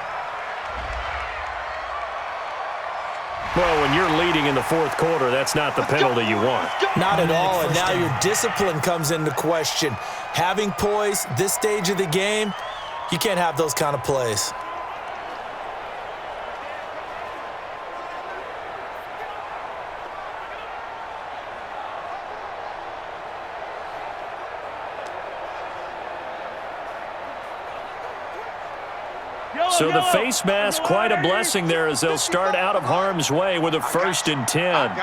Well, when you're leading in the 4th quarter, that's not the penalty you want. Not at all, and now your discipline comes into question. Having poise this stage of the game, you can't have those kind of plays. So the face mask, quite a blessing there as they'll start out of harm's way with a 1st and 10.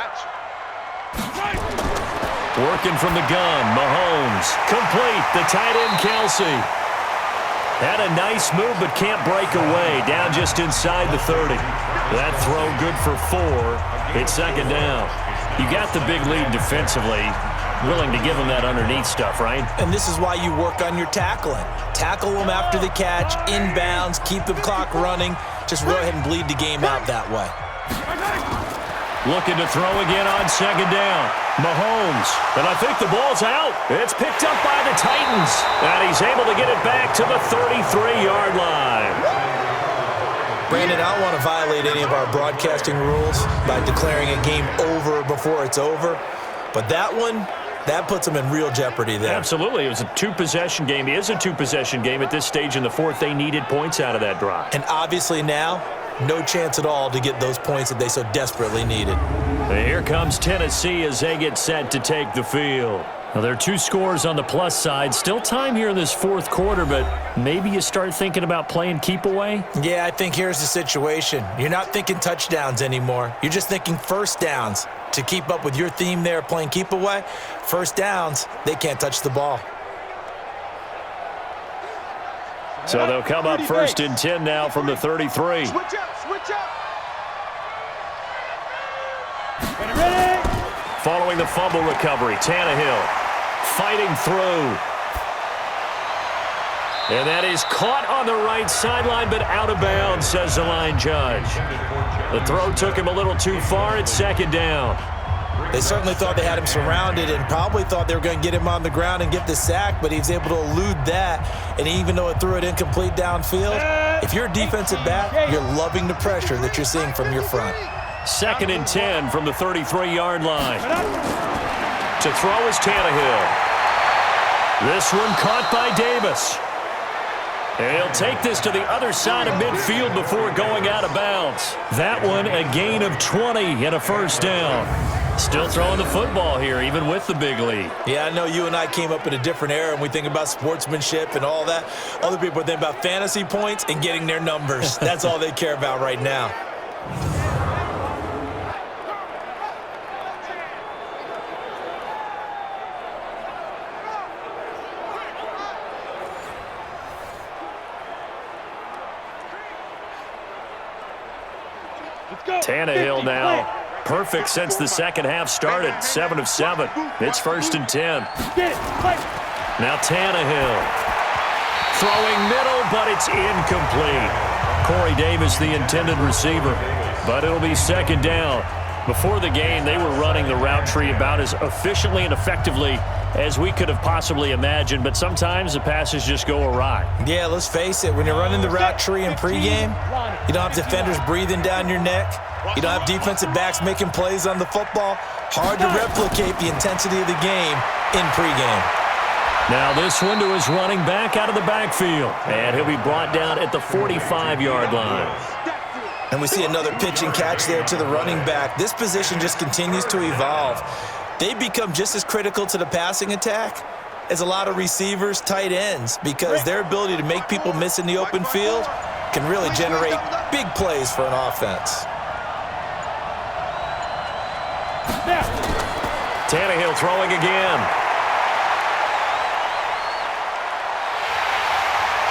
Working from the gun, Mahomes. Complete, the tight end, Kelsey. Had a nice move but can't break away. Down just inside the 30. That throw good for 4. It's 2nd down. You got the big lead defensively. willing to give him that underneath stuff, right? And this is why you work on your tackling. Tackle them after the catch, inbounds, keep the clock running. Just go ahead and bleed the game out that way. Looking to throw again on second down. Mahomes, and I think the ball's out. It's picked up by the Titans, and he's able to get it back to the 33-yard line. Brandon, I don't want to violate any of our broadcasting rules by declaring a game over before it's over, but that one, that puts them in real jeopardy there. Absolutely. It was a two-possession game. It is a two-possession game at this stage in the fourth. They needed points out of that drive. And obviously now, no chance at all to get those points that they so desperately needed. Here comes Tennessee as they get set to take the field. Now, there are two scores on the plus side. Still time here in this fourth quarter, but maybe you start thinking about playing keep away? Yeah, I think here's the situation. You're not thinking touchdowns anymore. You're just thinking first downs. To keep up with your theme there, playing keep away, first downs, they can't touch the ball. So they'll come up first and 10 now from the 33. Switch up, switch up. Ready? Following the fumble recovery, Tannehill fighting through. And that is caught on the right sideline, but out of bounds, says the line judge. The throw took him a little too far. It's second down. They certainly thought they had him surrounded and probably thought they were going to get him on the ground and get the sack, but he was able to elude that. And even though it threw it incomplete downfield, if you're a defensive back, you're loving the pressure that you're seeing from your front. Second and 10 from the 33-yard line. To throw is Tannehill. This one caught by Davis. And he'll take this to the other side of midfield before going out of bounds. That one a gain of 20 and a first down. Still throwing the football here, even with the big lead. Yeah, I know you and I came up in a different era, and we think about sportsmanship and all that. Other people think about fantasy points and getting their numbers. That's all they care about right now. Tannehill now. Perfect since the second half started. 7 of 7. It's first and 10. Now Tannehill. Throwing middle, but it's incomplete. Corey Davis, the intended receiver. But it'll be second down. Before the game, they were running the route tree about as efficiently and effectively as we could have possibly imagined, but sometimes the passes just go awry. Yeah, let's face it. When you're running the route tree in pregame, you don't have defenders breathing down your neck. You don't have defensive backs making plays on the football. Hard to replicate the intensity of the game in pregame. Now this one to his running back out of the backfield. And he'll be brought down at the 45-yard line. And we see another pitch and catch there to the running back. This position just continues to evolve. They become just as critical to the passing attack as a lot of receivers, tight ends, because their ability to make people miss in the open field can really generate big plays for an offense. Tannehill throwing again.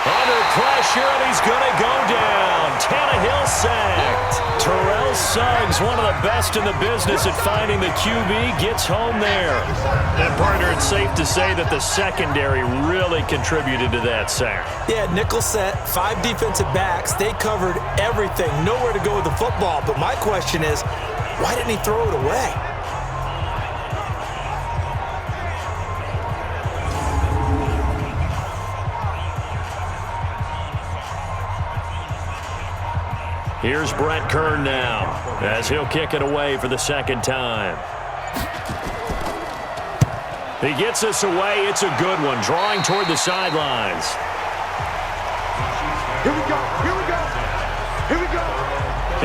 Under pressure, and he's going to go down. Tannehill sacked. Terrell Suggs, one of the best in the business at finding the QB, gets home there. And, partner, it's safe to say that the secondary really contributed to that sack. Yeah, nickel set, 5 defensive backs. They covered everything. Nowhere to go with the football. But my question is, why didn't he throw it away? Here's Brett Kern now as he'll kick it away for the second time. He gets us away. It's a good one, drawing toward the sidelines. Here we go, here we go, here we go.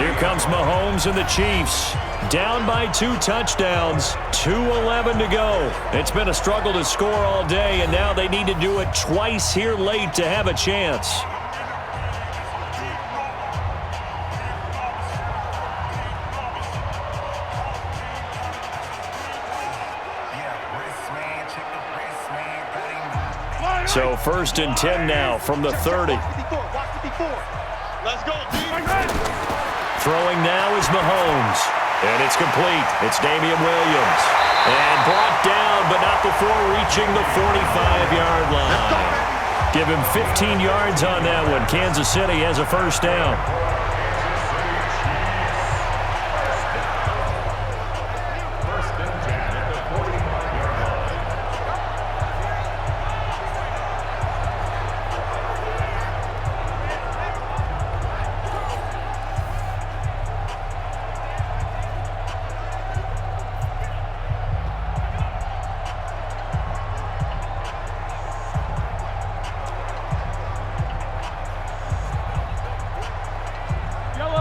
Here comes Mahomes and the Chiefs. Down by 2 touchdowns, 2:11 to go. It's been a struggle to score all day, and now they need to do it twice here late to have a chance. So first and 10 now from the 30. Let's go, Throwing now is Mahomes. And it's complete. It's Damian Williams. And brought down, but not before reaching the 45-yard line. Give him 15 yards on that one. Kansas City has a first down.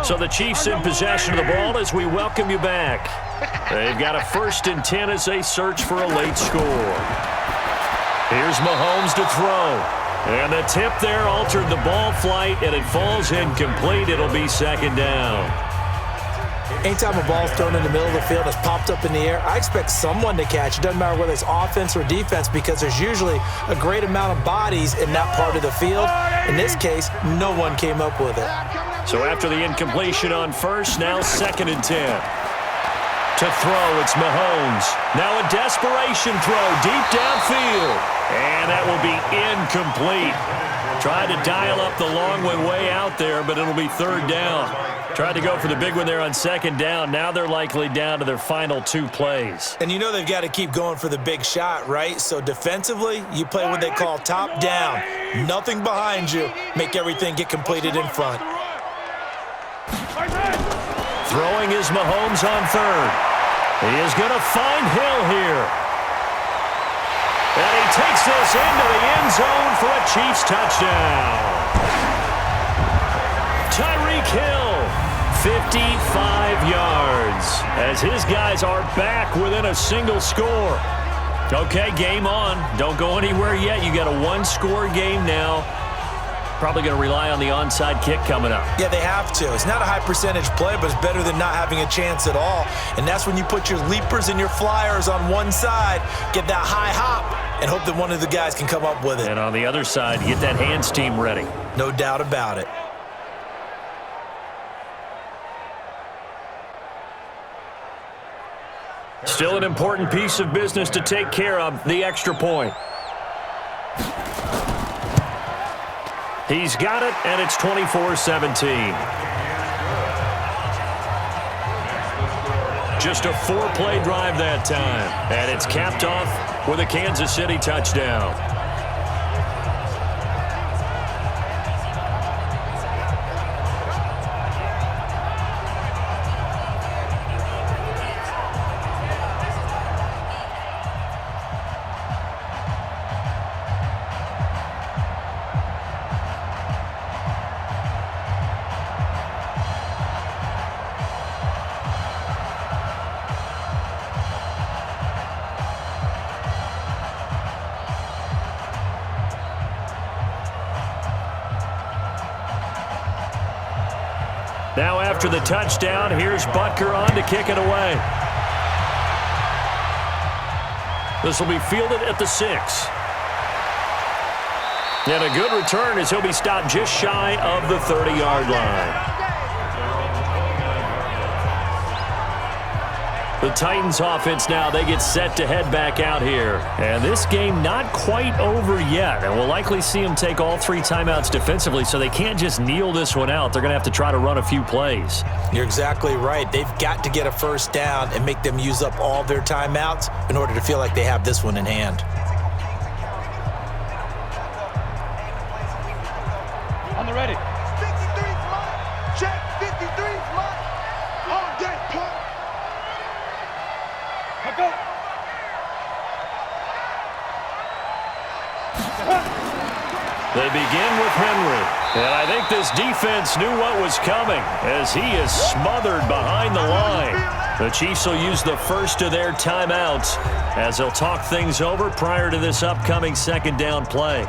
So the Chiefs in possession of the ball as we welcome you back. They've got a 1st and 10 as they search for a late score. Here's Mahomes to throw. And the tip there altered the ball flight, and it falls incomplete. It'll be 2nd down. Anytime a ball's thrown in the middle of the field, it's popped up in the air, I expect someone to catch. It doesn't matter whether it's offense or defense because there's usually a great amount of bodies in that part of the field. In this case, no one came up with it. So after the incompletion on 1st, now 2nd and 10. To throw, it's Mahomes. Now a desperation throw deep downfield. And that will be incomplete. Tried to dial up the long one way out there, but it'll be 3rd down. Tried to go for the big one there on 2nd down. Now they're likely down to their final 2 plays. And you know they've got to keep going for the big shot, right? So defensively, you play what they call top down. Nothing behind you. Make everything get completed in front. Throwing is Mahomes on 3rd. He is going to find Hill here. And he takes this into the end zone for a Chiefs touchdown. Tyreek Hill, 55 yards, as his guys are back within a single score. Okay, game on. Don't go anywhere yet. You got a 1-score game now. Probably going to rely on the onside kick coming up. Yeah, they have to. It's not a high percentage play, but it's better than not having a chance at all. And that's when you put your leapers and your flyers on one side, get that high hop, and hope that one of the guys can come up with it. And on the other side, get that hands team ready. No doubt about it. Still an important piece of business to take care of, the extra point. He's got it, and it's 24-17. Just a 4-play drive that time, and it's capped off with a Kansas City touchdown. Now after the touchdown, here's Butker on to kick it away. This will be fielded at the 6. And a good return as he'll be stopped just shy of the 30-yard line. The Titans offense now, they get set to head back out here. And this game not quite over yet. And we'll likely see them take all 3 timeouts defensively, so they can't just kneel this one out. They're going to have to try to run a few plays. You're exactly right. They've got to get a 1st down and make them use up all their timeouts in order to feel like they have this one in hand. On the ready. 53's mine. Check. 53's mine. All day, pump. Go. They begin with Henry. And I think this defense knew what was coming as he is smothered behind the line. The Chiefs will use the first of their timeouts as they'll talk things over prior to this upcoming 2nd down play.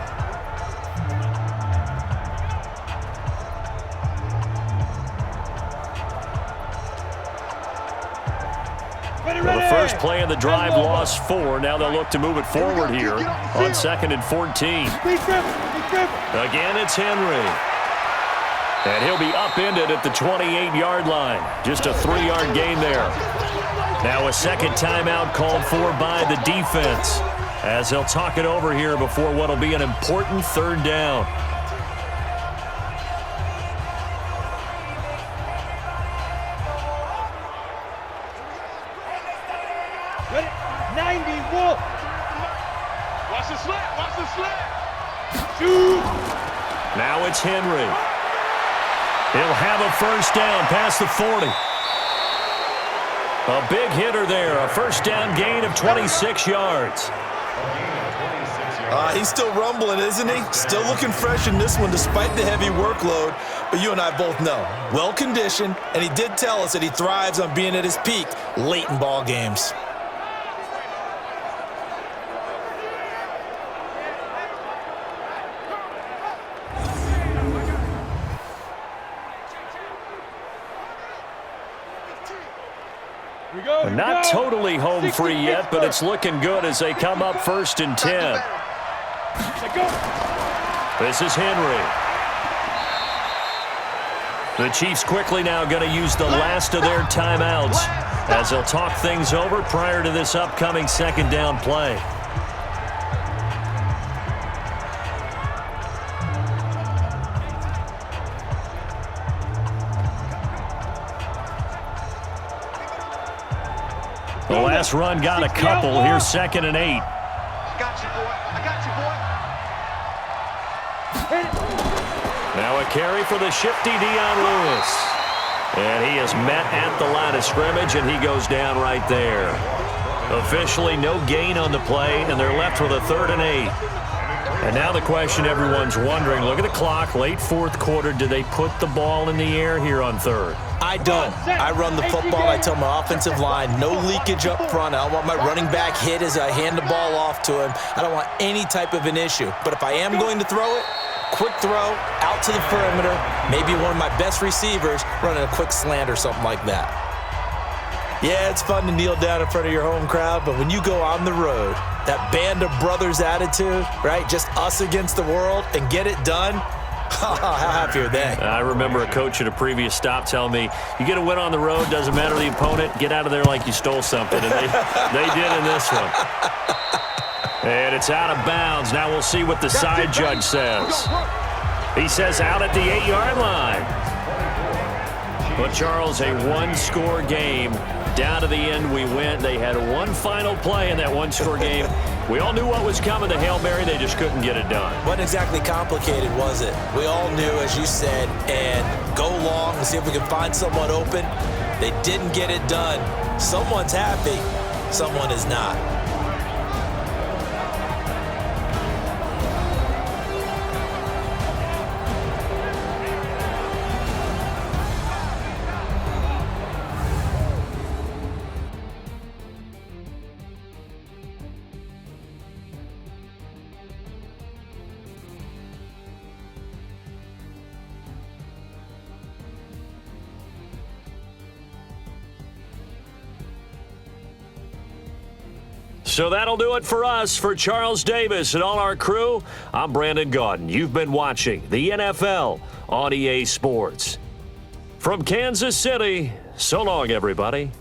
Well, the first play of the drive lost 4. Now they'll look to move it forward here on 2nd and 14. Again, it's Henry. And he'll be upended at the 28-yard line. Just a 3-yard gain there. Now a second timeout called for by the defense, as they'll talk it over here before what will be an important third down. Ready? 90, Wolf. Watch the slant, watch the slant. Shoot. Now it's Henry. He'll have a first down past the 40. A big hitter there, a first down gain of 26 yards. He's still rumbling, isn't he? Still looking fresh in this one despite the heavy workload. But you and I both know, well-conditioned, and he did tell us that he thrives on being at his peak late in ball games. Not totally home free yet, but it's looking good as they come up 1st and 10. This is Henry. The Chiefs quickly now going to use the last of their timeouts as they'll talk things over prior to this upcoming second down play. The last run got a couple. Here's 2nd and 8. I got you, boy. I got you, boy. Now a carry for the shifty Dion Lewis. And he is met at the line of scrimmage, and he goes down right there. Officially no gain on the play, and they're left with a 3rd and 8. And now the question everyone's wondering, look at the clock, late 4th quarter, do they put the ball in the air here on 3rd? I don't. I run the football. I tell my offensive line, no leakage up front. I don't want my running back hit as I hand the ball off to him. I don't want any type of an issue. But if I am going to throw it, quick throw, out to the perimeter, maybe one of my best receivers running a quick slant or something like that. Yeah, it's fun to kneel down in front of your home crowd, but when you go on the road, that band of brothers attitude, right, just us against the world, and get it done, how happy are they? I remember a coach at a previous stop telling me, you get a win on the road, doesn't matter the opponent, get out of there like you stole something. And they did in this one. And it's out of bounds. Now we'll see what the side judge says. He says out at the 8-yard line. But, Charles, a one-score game. Down to the end we went. They had one final play in that one-score game. We all knew what was coming. The Hail Mary, they just couldn't get it done. Wasn't exactly complicated, was it? We all knew, as you said, and go long and see if we can find someone open. They didn't get it done. Someone's happy. Someone is not. So that'll do it for us. For Charles Davis and all our crew, I'm Brandon Gaudin. You've been watching the NFL on EA Sports. From Kansas City, so long, everybody.